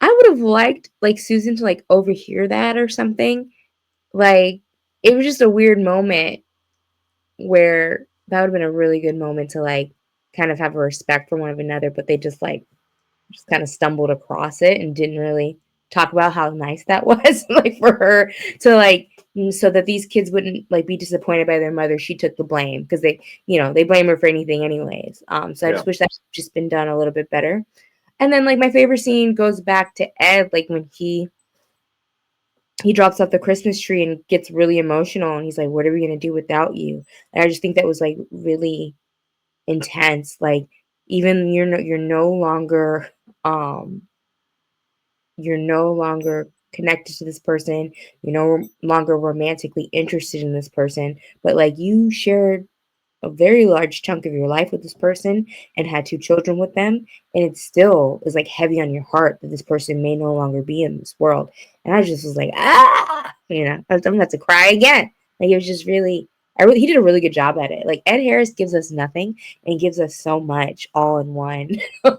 I would have liked like Susan to like overhear that or something. Like it was just a weird moment where that would have been a really good moment to like kind of have a respect for one of another, but they just kind of stumbled across it and didn't really talk about how nice that was like for her to like so that these kids wouldn't like be disappointed by their mother. She took the blame because they blame her for anything anyways. So I Yeah. just wish that just been done a little bit better. And then like my favorite scene goes back to Ed, like when he drops off the Christmas tree and gets really emotional and he's like, what are we gonna do without you? And I just think that was like really intense. Like even um you're no longer connected to this person, you're no longer romantically interested in this person, but like you shared a very large chunk of your life with this person and had two children with them, and it still is like heavy on your heart that this person may no longer be in this world. And I just was like, I'm about to cry again. Like it was just really, he did a really good job at it. Like Ed Harris gives us nothing and gives us so much all in one,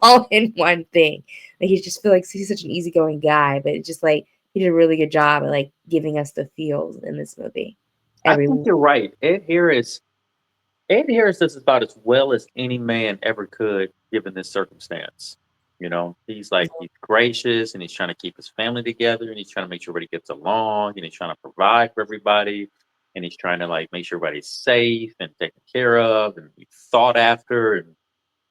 all in one thing. Like he just feel like he's such an easygoing guy, but it's just like he did a really good job at like giving us the feels in this movie. I Every think you're right. Ed Harris does about as well as any man ever could, given this circumstance. He's gracious and he's trying to keep his family together and he's trying to make sure everybody gets along and he's trying to provide for everybody and he's trying to like make sure everybody's safe and taken care of and thought after, and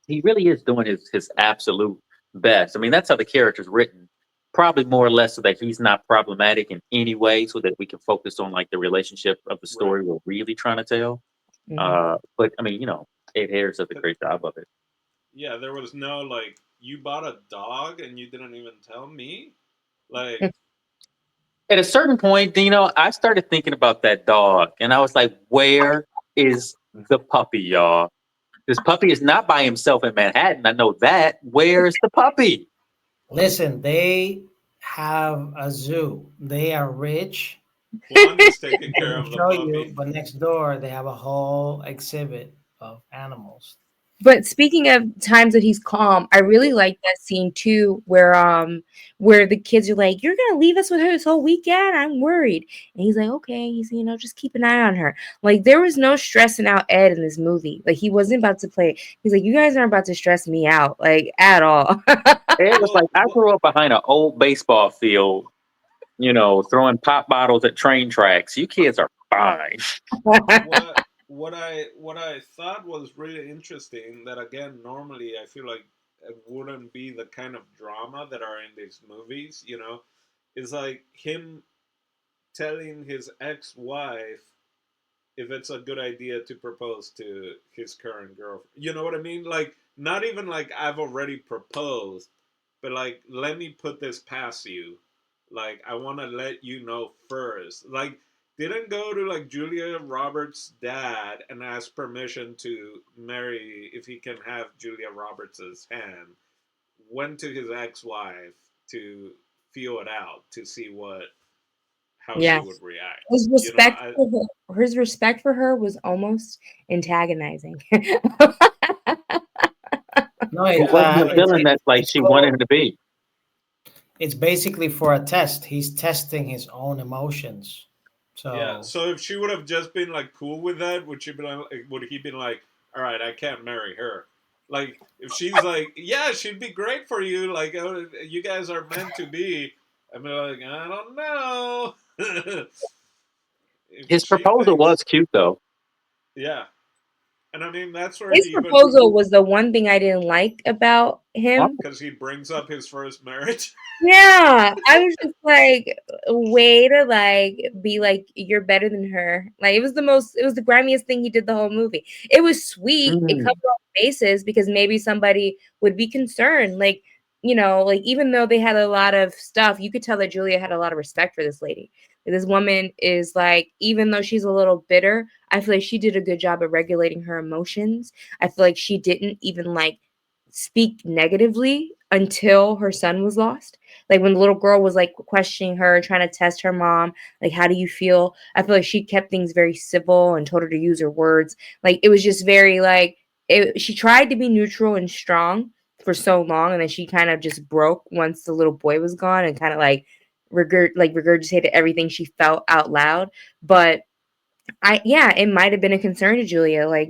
he really is doing his absolute best. I mean, that's how the character's written, probably more or less so that he's not problematic in any way, so that we can focus on like the relationship of the Right. story we're really trying to tell. Mhm. But I mean, Ed Harris does a great job of it. Yeah, there was no like, you bought a dog and you didn't even tell me. Like, At a certain point, I started thinking about that dog, and I was like, "Where is the puppy, y'all? This puppy is not by himself in Manhattan. I know that. Where's the puppy?" Listen, they have a zoo. They are rich. Blondie's taking They care will of the show you, puppy. but next door they have a whole exhibit of animals. But speaking of times that he's calm, I really like that scene too, where the kids are like, "You're gonna leave us with her this whole weekend? I'm worried." And he's like, "Okay, just keep an eye on her." Like there was no stressing out Ed in this movie. Like he wasn't about to play. He's like, "You guys aren't about to stress me out, like at all." Ed was like, Well, "I grew up behind an old baseball field. throwing pop bottles at train tracks. You kids are fine. What I thought was really interesting that again normally I feel like it wouldn't be the kind of drama that are in these movies, is like him telling his ex-wife if it's a good idea to propose to his current girlfriend. You know what I mean? Like not even like I've already proposed, but like let me put this past you. Like I want to let you know first. Like didn't go to like Julia Roberts' dad and ask permission to marry if he can have Julia Roberts' hand. Went to his ex-wife to feel it out to see what how she Yeah. would react. His You know, respect I for his respect for her was almost antagonizing. No, He wasn't the villain that like it's she called. wanted him to be. It's basically for a test. He's testing his own emotions. Yeah. So So if she would have just been like cool with that, would she be like? Would he been like, all right, I can't marry her? Like if she's like, yeah, she'd be great for you. Like oh, you guys are meant to be. I'd be like, I don't know. If His she proposal thinks, was cute though. yeah, and I mean that's where His even proposal was the one thing I didn't like about Wow. him. because he brings up his first marriage. Yeah, I was just like, a way to like be like you're better than her. Like it was the grimiest thing he did the whole movie. It was sweet. It covered Mm. all bases because maybe somebody would be concerned. Like, like even though they had a lot of stuff, you could tell that Julia had a lot of respect for this lady. Like, this woman is like, even though she's a little bitter, I feel like she did a good job of regulating her emotions. I feel like she didn't even like speak negatively until her son was lost, like when the little girl was like questioning her, trying to test her mom, like, how do you feel? I feel like she kept things very civil and told her to use her words. Like it was just very like she tried to be neutral and strong for so long, and then she kind of just broke once the little boy was gone and kind of like regurgitated everything she felt out loud. But yeah, it might have been a concern to Julia. Like,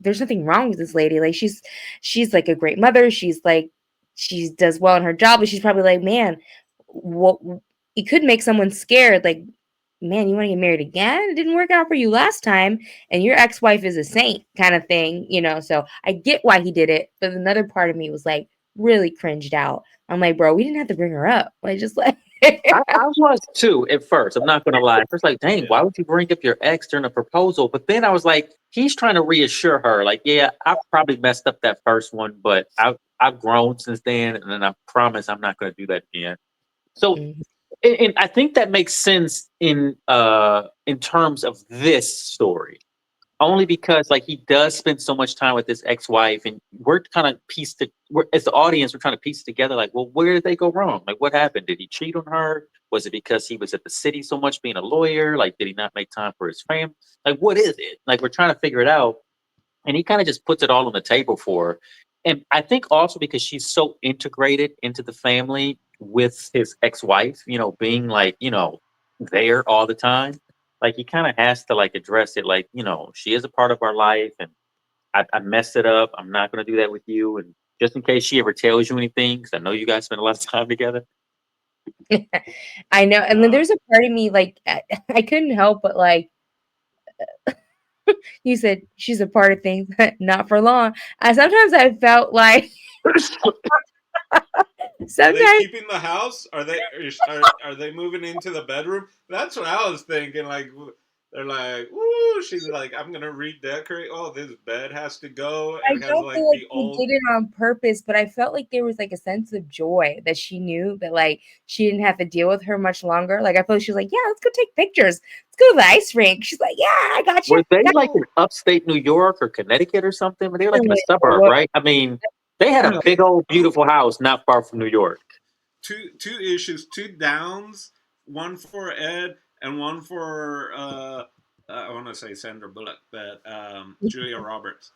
there's nothing wrong with this lady. Like she's like a great mother. She's like she does well in her job, but she's probably like, man, what it could make someone scared. Like, man, you want to get married again? It didn't work out for you last time, and your ex-wife is a saint, kind of thing. So I get why he did it, but another part of me was like really cringed out. I'm like, bro, we didn't have to bring her up. Like, just like I was too at first. I'm not gonna lie. First, like, dang, Yeah. why would you bring up your ex during a proposal? But then I was like, he's trying to reassure her, like, yeah, I probably messed up that first one, but I've grown since then, and then I promise I'm not gonna do that again. So, Mhm. and I think that makes sense in terms of this story. Only because like he does spend so much time with his ex-wife, and we're kind of we're, as the audience, we're trying to piece together like, well, where did they go wrong? Like, what happened? Did he cheat on her? Was it because he was at the city so much being a lawyer? Like, did he not make time for his family? Like, what is it? Like, we're trying to figure it out, and he kind of just puts it all on the table for her. And I think also because she's so integrated into the family with his ex-wife, being like, there all the time. Like he kind of has to like address it, like, she is a part of our life, and I messed it up. I'm not gonna do that with you. And just in case she ever tells you anything, because I know you guys spend a lot of time together. I know. And then Uh, there's a part of me like I couldn't help but like you said she's a part of things, not for long. Sometimes I felt like Are they sometimes keeping the house? Are they moving into the bedroom? That's what I was thinking. Like they're like, "Woo!" She's like, "I'm gonna redecorate. Oh, this bed has to go. I It has don't feel like like the she old." did it on purpose, but I felt like there was like a sense of joy that she knew that like she didn't have to deal with her much longer. Like I feel like she was like, yeah, let's go take pictures. Let's go to the ice rink. She's like, yeah, I got you. Were they like in Well, upstate New York or Connecticut or something? But they were like in a suburb, What? right? I mean, they had a Oh, big old oh, beautiful house not far from New York. two issues, two downs, one for Ed and one for I want to say Sandra Bullock, but Julia Roberts.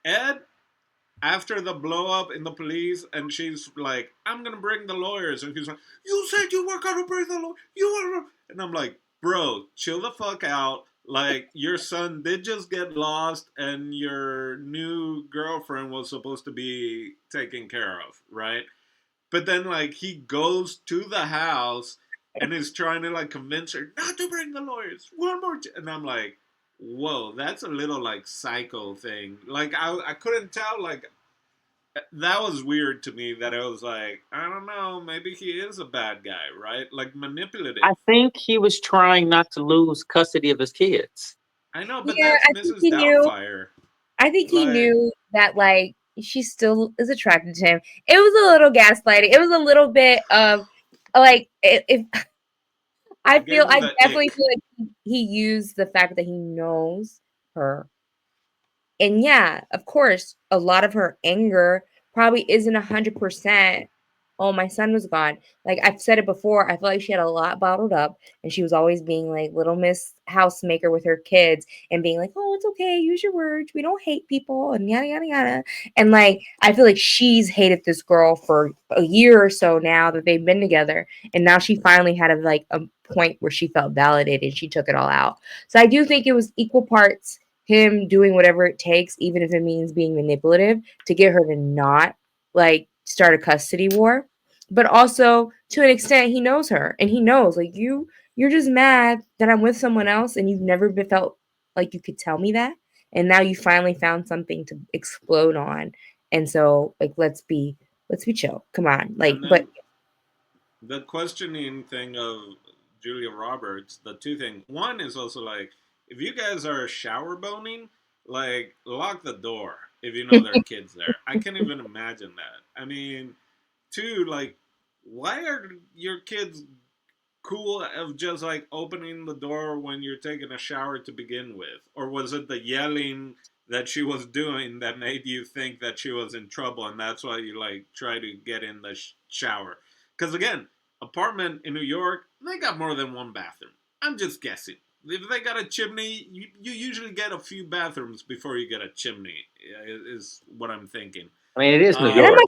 Ed after the blow up in the police, and she's like, "I'm gonna bring the lawyers," and he's like, "You said you were gonna bring the lawyer. You were," and I'm like, "Bro, chill the fuck out. Like, your son did just get lost, and your new girlfriend was supposed to be taken care of, right?" But then, like, he goes to the house and is trying to like convince her not to bring the lawyers one more and I'm like, whoa, that's a little like psycho thing. Like I couldn't tell, like that was weird to me, that it was like, I don't know, maybe he is a bad guy, right? Like manipulative. I think he was trying not to lose custody of his kids. I know, but Yeah, that's I think Mrs. he knew. Doubtfire. I think he Like, knew that like she still is attracted to him. It was a little gaslighting. It was a little bit of like if it gave her I the definitely ick. feel like he used the fact that he knows her. And yeah, of course, a lot of her anger probably isn't 100%. Oh, my son was gone. Like I've said it before, I feel like she had a lot bottled up, and she was always being like little Miss Housemaker with her kids and being like, "Oh, it's okay, use your words. We don't hate people," and yada yada yada. And like I feel like she's hated this girl for a year or so now that they've been together, and now she finally had a point where she felt validated. She took it all out. So I do think it was equal parts him doing whatever it takes, even if it means being manipulative, to get her to not like start a custody war. But also to an extent, he knows her and he knows like you're just mad that I'm with someone else and you've never been felt like you could tell me that. And now you finally found something to explode on. And so like let's be chill. Come on. Like And but then the questioning thing of Julia Roberts, the two thing. One is also like, if you guys are shower boning, like lock the door if you know there are kids there. I can't even imagine that. I mean, two, like, why are your kids cool of just like opening the door when you're taking a shower to begin with? Or was it the yelling that she was doing that made you think that she was in trouble and that's why you like try to get in the shower? Because again, apartment in New York, they got more than one bathroom. I'm just guessing. If they got a chimney, you usually get a few bathrooms before you get a chimney, is what I'm thinking. I mean, it is New and York.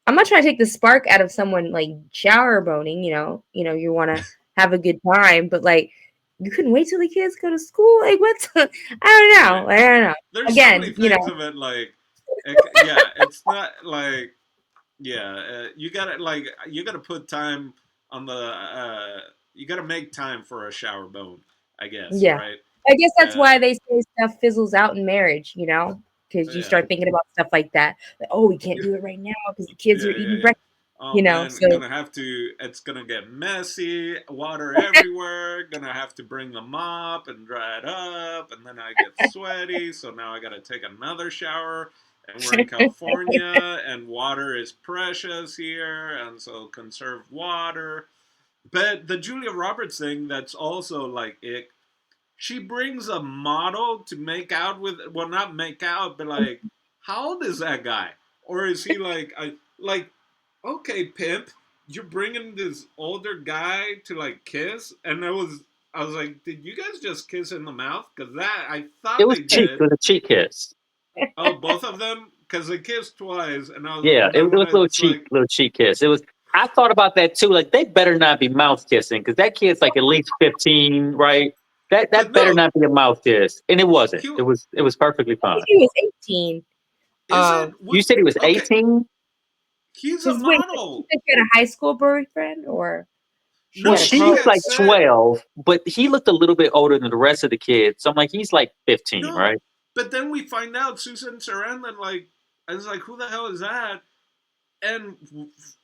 I'm not trying to take the spark out of someone like shower boning, you want to have a good time, but like you couldn't wait till the kids go to school. Like what's I don't know. Right. I don't know. There's so many Again, things of it, like, yeah, it's not like, yeah, you gotta put time on the you gotta make time for a shower bone, I guess, yeah. right? I guess that's Uh, why they say stuff fizzles out in marriage, because you yeah, start thinking about stuff like that. Like, oh, we can't do it right now because the kids are yeah, eating yeah. breakfast, Oh man, So gonna have to. It's gonna get messy. Water everywhere. Gonna have to bring the mop and dry it up, and then I get sweaty. So now I gotta take another shower. And we're in California, and water is precious here, and so conserve water. But the Julia Roberts thing, that's also like it. She brings a model to make out with. Well, not make out, but like, how old is that guy? Or is he like, okay, pimp, you're bringing this older guy to like kiss? And I was like, did you guys just kiss in the mouth? Because that I It thought was they cheek. It did. was a cheek kiss. Oh, both of them, because they kissed twice, and Yeah, and then it when was a it's like, little cheek kiss. It was. I thought about that too. Like they better not be mouth kissing because that kid's like at least 15, right? but That better no, not be a mouth kiss, and it wasn't. he It was perfectly I think fine. he was 18. is it You what? said he was Okay, 18. he's a Because wait, she model. said she had a high school boyfriend, or she Well, had a No, she she college. looked had like said 12, but he looked a little bit older than the rest of the kids. So I'm like, he's like 15, no, right? but then we find out Susan Sarandon, like, I was like, who the hell is that? And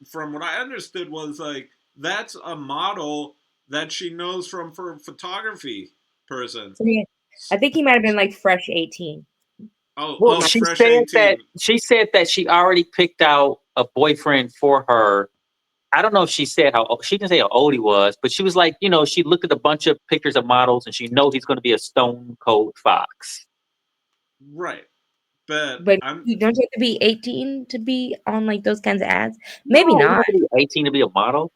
from what I understood was like that's a model that she knows from for photography person. So I think he might have been like fresh 18. Well, My, Fresh 18. she said that she already picked out a boyfriend for her. I don't know if she said she didn't say how old he was, but she was like, she looked at a bunch of pictures of models and she knows he's going to be a stone cold fox. Right. But but I'm you don't you have to be 18 to be on like those kinds of ads? Maybe No, you not. have to be 18 to be a model.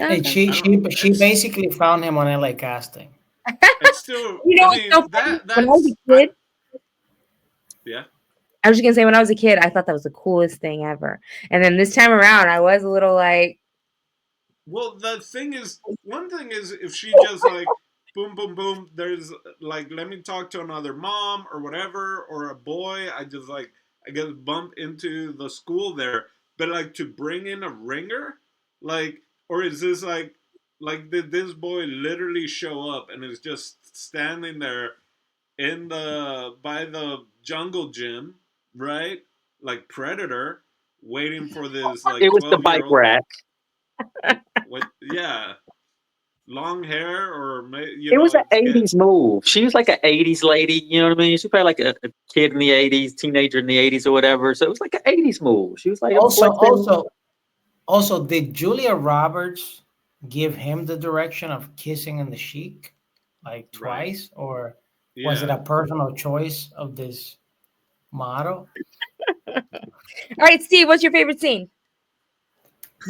Hey, Okay. she I don't she she it's basically found him on LA casting. it's still I It's so mean funny. that When I was that's a kid, yeah. I was just gonna say when I was a kid, I thought that was the coolest thing ever. And then this time around, I was a little like, Well, the thing is, one thing is if she just like boom, boom, boom. There's like, let me talk to another mom or whatever, or a boy. I guess bump into the school there. But like to bring in a ringer, like, or is this like? Like, did this boy literally show up and is just standing there in the by the jungle gym, right? Like Predator, waiting for this like It was the 12-year bike old rack. with yeah, long hair or It was an get 80s move. She was like an 80s lady, you know what I mean? She was probably like a kid in the 80s, teenager in the 80s or whatever. So it was like an 80s move. She was like, I'm Also, flexing. also, also, did Julia Roberts give him the direction of kissing in the Chic like right. twice, or was it Yeah. a personal choice of this model? All right, Steve, what's your favorite scene?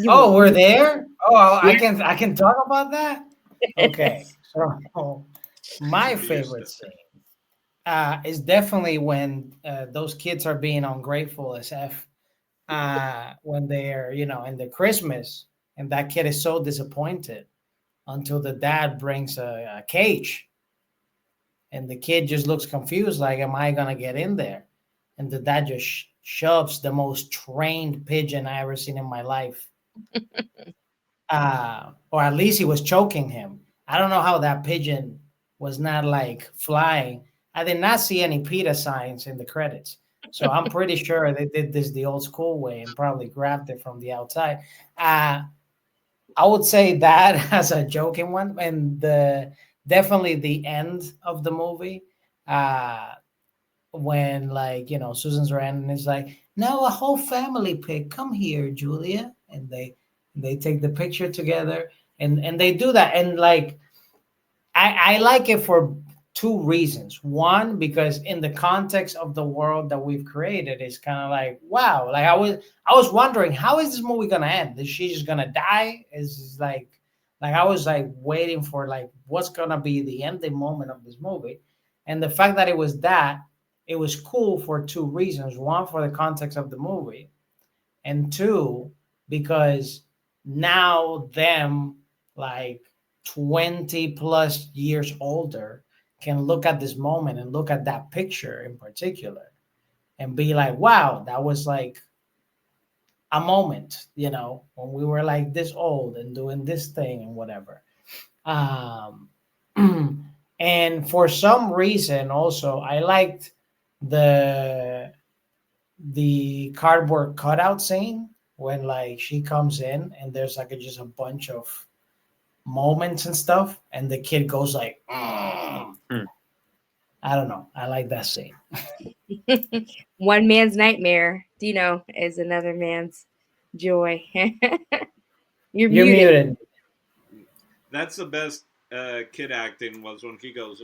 Oh, we're You there. Oh, Yeah. I can talk about that. Okay, so my Used favorite to. scene is definitely when those kids are being ungrateful as f when they're in the Christmas, and that kid is so disappointed until the dad brings a cage, and the kid just looks confused, like, am I gonna get in there? And the dad just shoves the most trained pigeon I ever seen in my life, or at least he was choking him. I don't know how that pigeon was not like flying. I did not see any PETA signs in the credits, so I'm pretty sure they did this the old school way and probably grabbed it from the outside. uh I would say that as a joking one, and the definitely the end of the movie, uh, when, like, Susan Sarandon is like, now a whole family pic, come here, Julia, and they take the picture together, and they do that, and like I like it for two reasons. One, because in the context of the world that we've created, it's kind of like, wow. Like I was wondering, how is this movie gonna end? Is she just gonna die? Is like I was like waiting for, like, what's gonna be the ending moment of this movie, and the fact that it was cool for two reasons. One, for the context of the movie, and two, because now them, like, 20 plus years older, can look at this moment and look at that picture in particular and be like, wow, that was like a moment, when we were like this old and doing this thing and whatever. um and for some reason also I liked the cardboard cutout scene when, like, she comes in and there's like just a bunch of moments and stuff, and the kid goes like, "Mm." Hmm. I don't know, I like that scene. One man's nightmare, is another man's joy. You're You're muted. muted. That's the best kid acting was when he goes,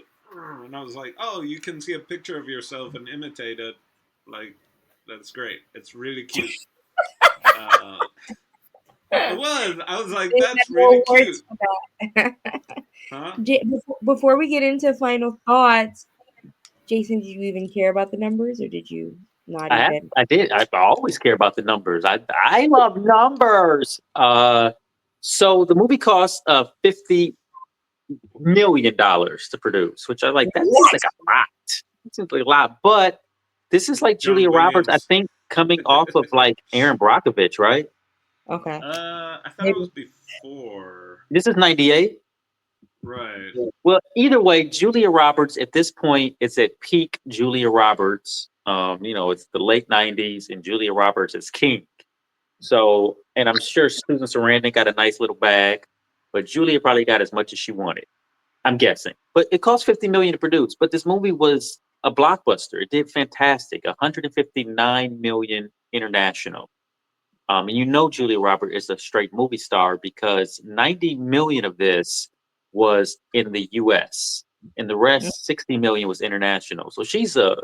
and I was like, oh, you can see a picture of yourself and imitate it. Like, that's great. It's really cute. Uh, it was. I was like, They have that's no really words cute. for that. Huh? Before we get into final thoughts, Jason, did you even care about the numbers, or did you not even? I did. I always care about the numbers. I love numbers. So the movie cost $50 million to produce, which I like. That seems like What? a lot. It seems like a lot, but this is like John Julia Roberts. I Williams. think coming off of like Aaron Brockovich, right? Okay. I thought it was Maybe. before. This is '98. Right. Well, either way, Julia Roberts at this point is at peak Julia Roberts. It's the late '90s, and Julia Roberts is king. So, and I'm sure Susan Sarandon got a nice little bag, but Julia probably got as much as she wanted. I'm guessing. But it cost 50 million to produce. But this movie was a blockbuster. It did fantastic. 159 million international. And Julia Roberts is a straight movie star because 90 million of this was in the US and the rest 60 million was international. So she's a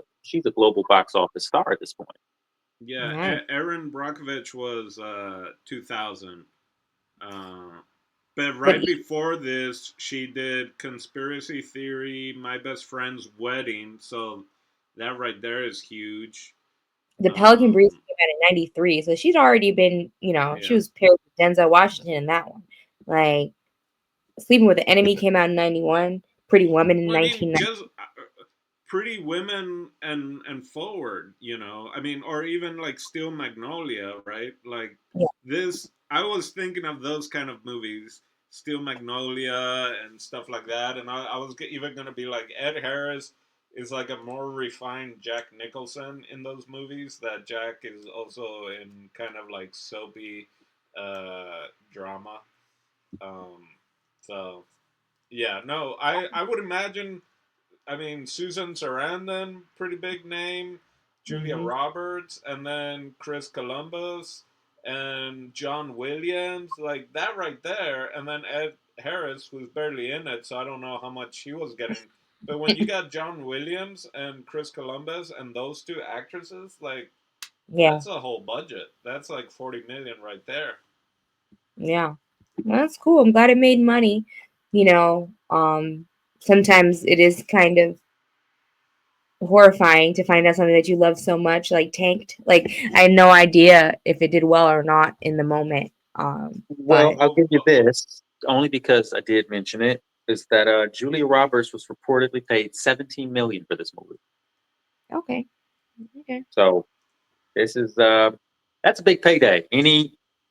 global box office star at this point. Yeah, Nice. Aaron Brockovich was 2000. Uh, but But right before this, she did Conspiracy Theory, My Best Friend's Wedding. So that right there is huge. the Pelican Brief Um, came out in '93, so she'd already been, she yeah. was paired with Denzel Washington in that one. Like, Sleeping with the Enemy came out in '91. Pretty Woman in Well, I mean, 1990. just Pretty Women and Forward, I mean, or even like Steel Magnolia, right? Like Yeah. this, I was thinking of those kind of movies. Steel Magnolia and stuff like that. And I was even gonna be like Ed Harris is like a more refined Jack Nicholson in those movies. That Jack is also in kind of like soapy drama. Um, so yeah, no, I would imagine. I mean, Susan Sarandon, pretty big name. Julia Mhm. Roberts, and then Chris Columbus and John Williams, like that right there. And then Ed Harris, who's barely in it, so I don't know how much he was getting. But when you got John Williams and Chris Columbus and those two actresses, like Yeah, that's a whole budget. That's like 40 million right there. yeah. Well, that's cool. I'm glad it made money. You know, sometimes it is kind of horrifying to find out something that you love so much like tanked. Like I had no idea if it did well or not in the moment. Well, But I'll Well, give you this only because I did mention it. Is that Julia Roberts was reportedly paid 17 million for this movie. okay, okay. So this is that's a big payday.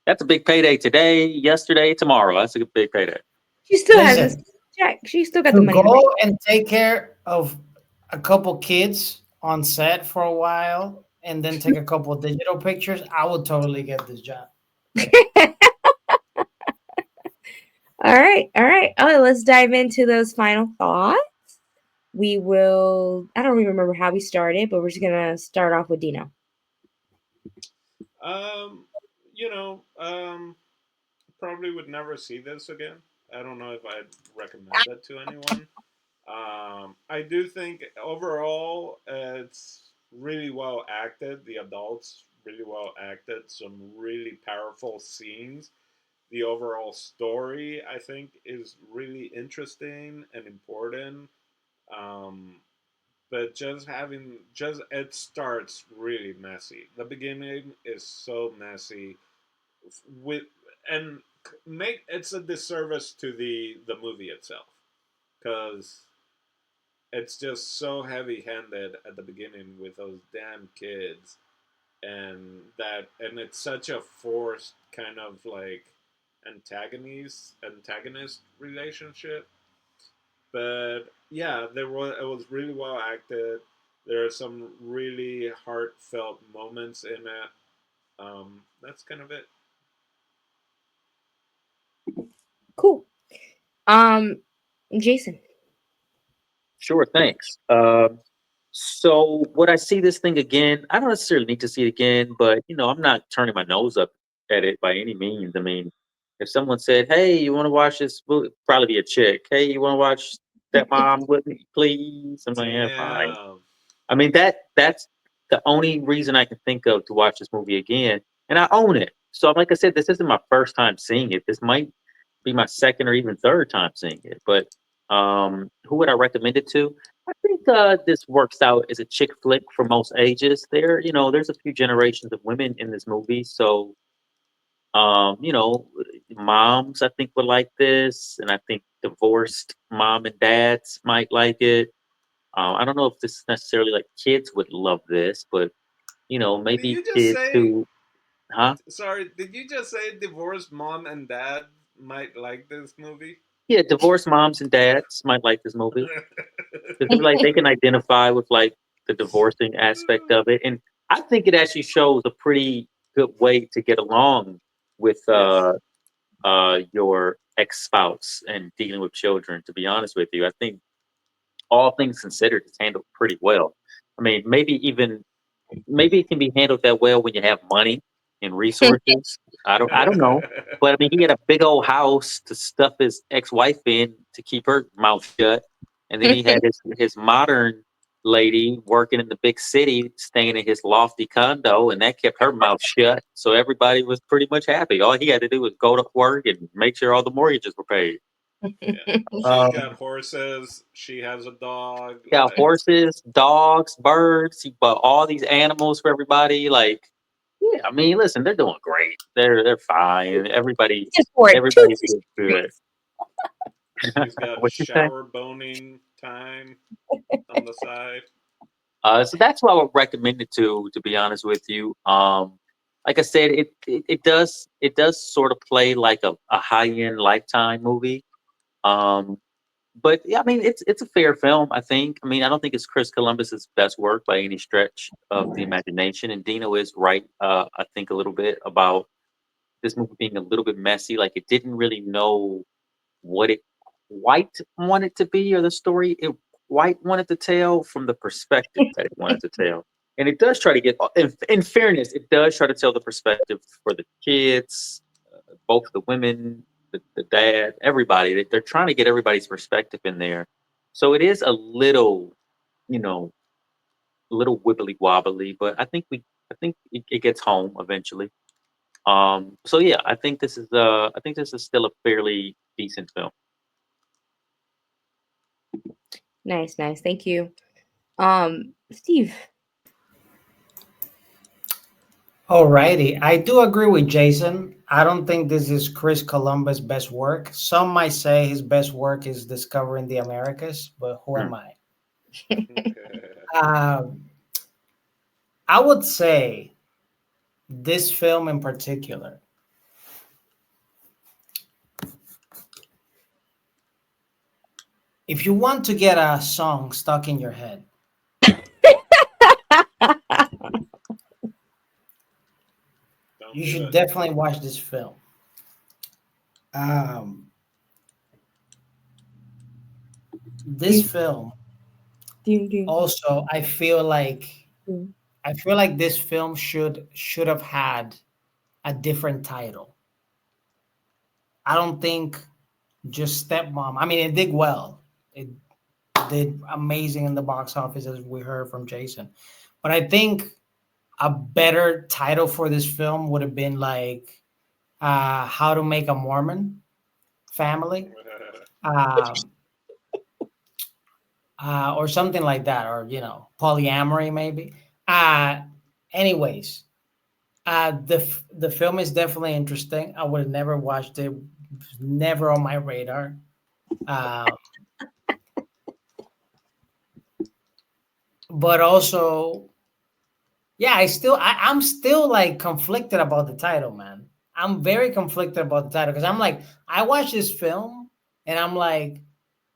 That's a big payday today, yesterday, tomorrow. That's a big payday. She still has this Listen, check. She still got the to money in the bank. go and take care of a couple kids on set for a while and then take a couple of digital pictures, I would totally get this job. All right, all right. Oh, let's dive into those final thoughts. We will. I don't even remember how we started, but we're just gonna start off with Dino. um, you know, probably would never see this again. I don't know if I'd recommend it to anyone. I do think overall it's really well acted. The adults really well acted. Some really powerful scenes. The overall story, I think, is really interesting and important. Um, but just it starts really messy. The beginning is so messy with and make it's a disservice to the movie itself because it's just so heavy-handed at the beginning with those damn kids and it's such a forced kind of like antagonist relationship. But yeah, it was really well acted. There are some really heartfelt moments in it. That's kind of it. Cool. Um, Jason. Sure, thanks. So would I see this thing again? I don't necessarily need to see it again, but I'm not turning my nose up at it by any means. I mean, if someone said, "Hey, you want to watch this movie?" Probably be a chick. "Hey, you want to watch that mom with me, please?" I'm like, "Yeah, fine." Damn. I mean, that's the only reason I can think of to watch this movie again, and I own it. So, like I said, this isn't my first time seeing it. This might be my second or even third time seeing it. But who would I recommend it to? I think this works out as a chick flick for most ages. There's a few generations of women in this movie, so um, you know, moms I think would like this, and I think divorced mom and dads might like it. I don't know if this is necessarily like kids would love this, but Did maybe you just kids say? who, huh? Sorry, did you just say divorced mom and dad might like this movie? Yeah, divorced moms and dads might like this movie because they can identify with like the divorcing aspect of it, and I think it actually shows a pretty good way to get along with Yes. your ex spouse and dealing with children. To be honest with you, I think all things considered, it's handled pretty well. I mean, maybe it can be handled that well when you have money and resources. I don't know. But I mean he had a big old house to stuff his ex-wife in to keep her mouth shut. And then he had his modern lady working in the big city, staying in his lofty condo, and that kept her mouth shut. So everybody was pretty much happy. All he had to do was go to work and make sure all the mortgages were paid. Yeah. She's got Um, horses. She has a dog. got Like, horses, dogs, birds. He bought all these animals for everybody. Like, yeah, I mean, listen, they're doing great. They're fine. Just for it. Toot Everybody's the good. she's got What you say? shower boning time on the side. So that's what I would recommend it to be honest with you. like I said, it does sort of play like a high end Lifetime movie. Um, but yeah, I mean, it's a fair film. I think. I mean, I don't think it's Chris Columbus's best work by any stretch of the imagination. And Dino is right. I think a little bit about this movie being a little bit messy. Like it didn't really know what it quite wanted to be, or the story it quite wanted to tell from the perspective that it wanted to tell. And it does try to get, in fairness, it does try to tell the perspective for the kids, both the women, the dad, everybody. They're trying to get everybody's perspective in there. So it is a little, you know, a little wibbly wobbly, but I think it gets home eventually. So yeah, I think this is still a fairly decent film. Nice, nice. Thank you. Steve. Alrighty, I do agree with Jason. I don't think this is Chris Columbus' best work. Some might say his best work is Discovering the Americas, but who Hmm. am I? Um, I would say this film in particular, if you want to get a song stuck in your head, Don't you do should it. definitely watch this film. Um, this Ding, film ding, ding, also, ding. I feel like this film should have had a different title. I don't think just Stepmom. I mean, it did well. It did amazing in the box office, as we heard from Jason. But I think a better title for this film would have been like "How to Make a Mormon Family," um, or something like that, or polyamory maybe. Uh, anyways, the film is definitely interesting. I would have never watched it. Never on my radar. Um, but also, yeah, I'm still like conflicted about the title, man. I'm very conflicted about the title because I'm like, I watched this film and I'm like,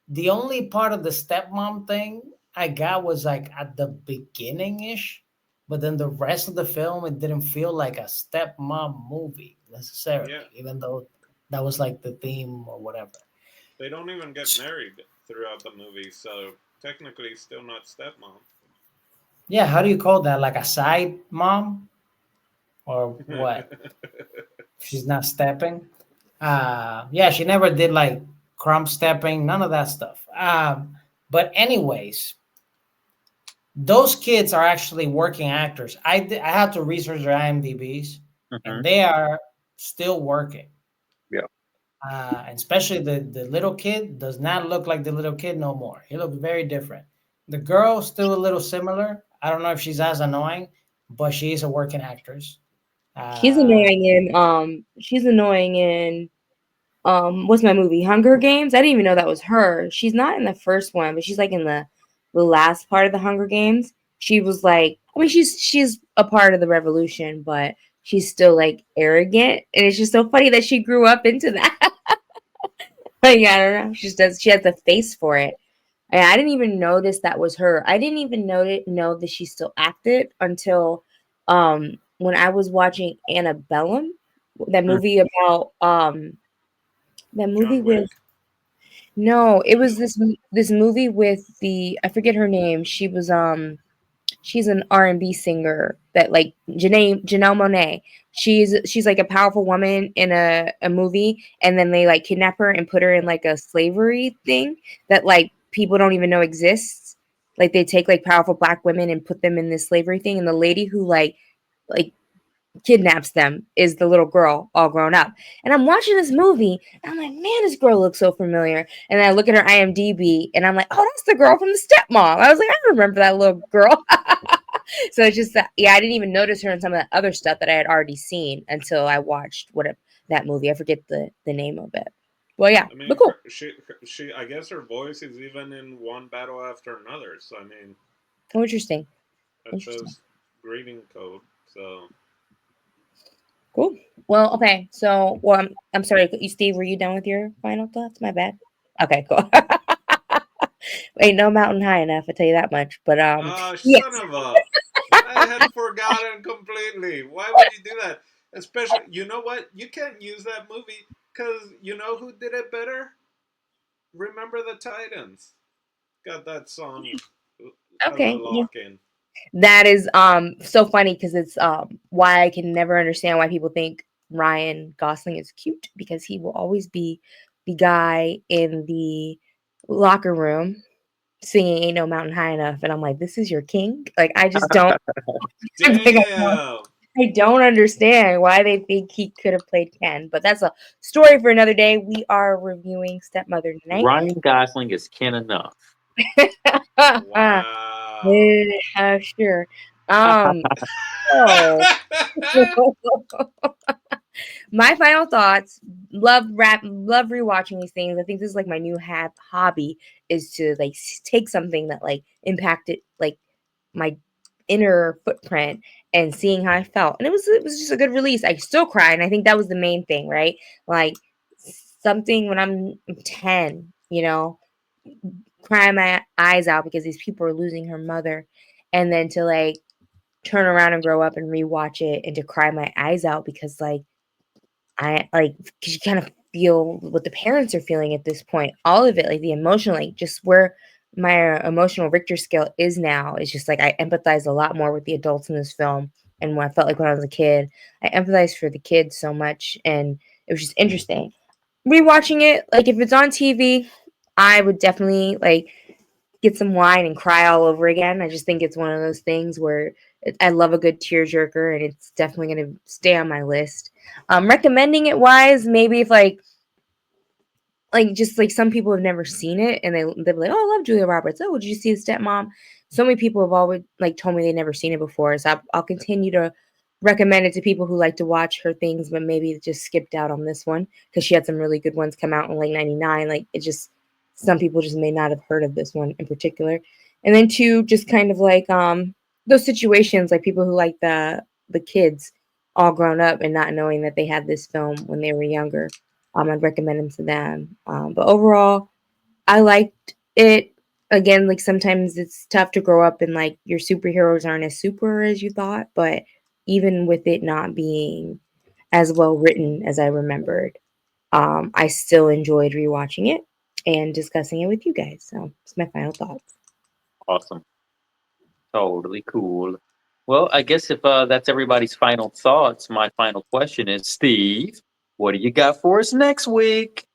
the only part of the stepmom thing I got was like at the beginning ish, but then the rest of the film, it didn't feel like a stepmom movie Yeah, necessarily, even though that was like the theme or whatever. they don't even get married throughout the movie, so technically still not stepmom. Yeah, how do you call that? Like a side mom or what? She's not stepping. Yeah, she never did like crumb stepping, none of that stuff. But anyways, those kids are actually working actors. I had to research their IMDb's, Hmm. and they are still working. Yeah. And especially the little kid does not look like the little kid no more. He looks very different. The girl still a little similar. I don't know if she's as annoying, but she is a working actress. She's Uh, annoying in what's my movie? Hunger Games? I didn't even know that was her. She's not in the first one, but she's like in the last part of the Hunger Games. She was like, I mean, she's a part of the revolution, but she's still like arrogant, and it's just so funny that she grew up into that. Like, I don't know. She has the face for it. And I didn't even notice that was her. I didn't even know that she still acted until when I was watching Annabellum, that movie about that movie John with Wick. no, it was this movie with the I forget her name. She's an R&B singer that like Janelle Monáe. She's like a powerful woman in a movie, and then they like kidnap her and put her in like a slavery thing that like people don't even know exists. Like they take like powerful black women and put them in this slavery thing, and the lady who like kidnaps them is the little girl all grown up. And I'm watching this movie and I'm like, man, this girl looks so familiar. And then I look at her IMDb and I'm like, oh, that's the girl from the stepmom. I was like, I remember that little girl. So it's just that, yeah, I didn't even notice her in some of the other stuff that I had already seen until I watched that movie. I forget the name of it. Well, yeah, I but mean, cool. she. I guess her voice is even in one battle after another. So I mean, Oh, interesting. that Interesting. shows greeting code. So Cool. Well, okay. So, well, I'm sorry, you, Steve. Were you done with your final thoughts? My bad. Okay, cool. Ain't no mountain high enough. I tell you that much. But Oh, yes. son of a! I had forgotten completely. Why would you do that? Especially, you know what? You can't use that movie because you know who did it better? Remember the Titans. Got that song as a Okay. Yeah. lock in. That is so funny because it's why I can never understand why people think Ryan Gosling is cute because he will always be the guy in the locker room singing "Ain't No Mountain High Enough," and I'm like, this is your king. Like I just don't. Like, Damn. I don't understand why they think he could have played Ken, but that's a story for another day. We are reviewing Stepmother tonight. Ryan Gosling is kin enough. Wow. Sure. Um, so my final thoughts. Love rewatching these things. I think this is like my new hobby is to like take something that like impacted like my inner footprint and seeing how I felt. And it was just a good release. I still cry, and I think that was the main thing, right? Like something when I'm 10, crying my eyes out because these people are losing her mother, and then to like turn around and grow up and rewatch it and to cry my eyes out because like I like because you kind of feel what the parents are feeling at this point. All of it, like the emotional, like just where my emotional Richter scale is now, is just like I empathize a lot more with the adults in this film. And when I felt like when I was a kid, I empathized for the kids so much, and it was just interesting. Rewatching it, like if it's on TV, I would definitely like get some wine and cry all over again. I just think it's one of those things where I love a good tearjerker, and it's definitely going to stay on my list. Recommending it wise, maybe if like just like some people have never seen it and they're like, oh, I love Julia Roberts. Oh, did you see the Stepmom? So many people have always like told me they've never seen it before. So I'll continue to recommend it to people who like to watch her things, but maybe just skipped out on this one because she had some really good ones come out in like '99. Like it just some people just may not have heard of this one in particular. And then two, just kind of like those situations like people who like the kids all grown up and not knowing that they had this film when they were younger. I'd recommend them to them. But overall, I liked it. Again, like sometimes it's tough to grow up and like your superheroes aren't as super as you thought, but even with it not being as well written as I remembered, I still enjoyed rewatching it and discussing it with you guys. So it's my final thoughts. Awesome. Totally cool. Well, I guess if that's everybody's final thoughts, my final question is, Steve, what do you got for us next week?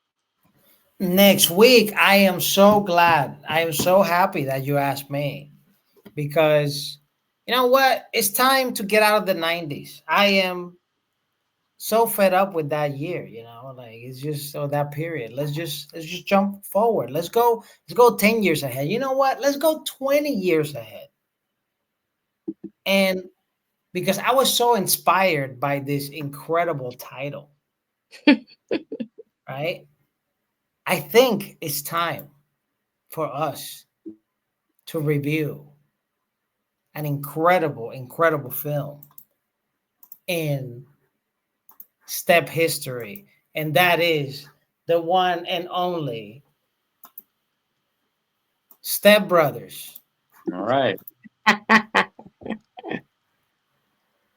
Next week, I am so glad. I am so happy that you asked me because you know what? It's time to get out of the 90s. I am so fed up with that year, like it's just so that period. Let's just jump forward. Let's go 10 years ahead. You know what? Let's go 20 years ahead. And because I was so inspired by this incredible title, right? I think it's time for us to review an incredible, incredible film in step history, and that is the one and only Step Brothers. All right.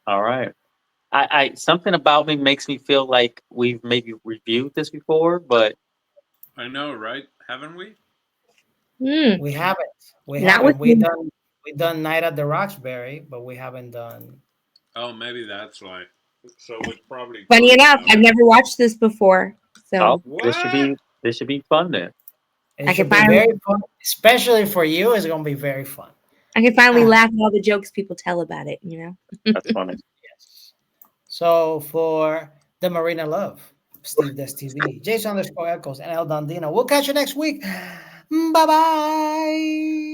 All right. I something about me makes me feel like we've maybe reviewed this before, but I know, right? Haven't we? Hmm. We haven't. We Not with haven't. me. We done Night at the Roxbury, but we haven't done. Oh, maybe that's why. So we're probably Funny close enough, enough. I've never watched this before, oh, so What? this should be fun then. It I can should be finally very fun, especially for you. It's gonna be very fun. I can finally Ah, laugh at all the jokes people tell about it. That's funny. yes. So for the Marina Love, Steve Des TV, Jason underscore Echoes, and El Dandino. We'll catch you next week. Bye bye.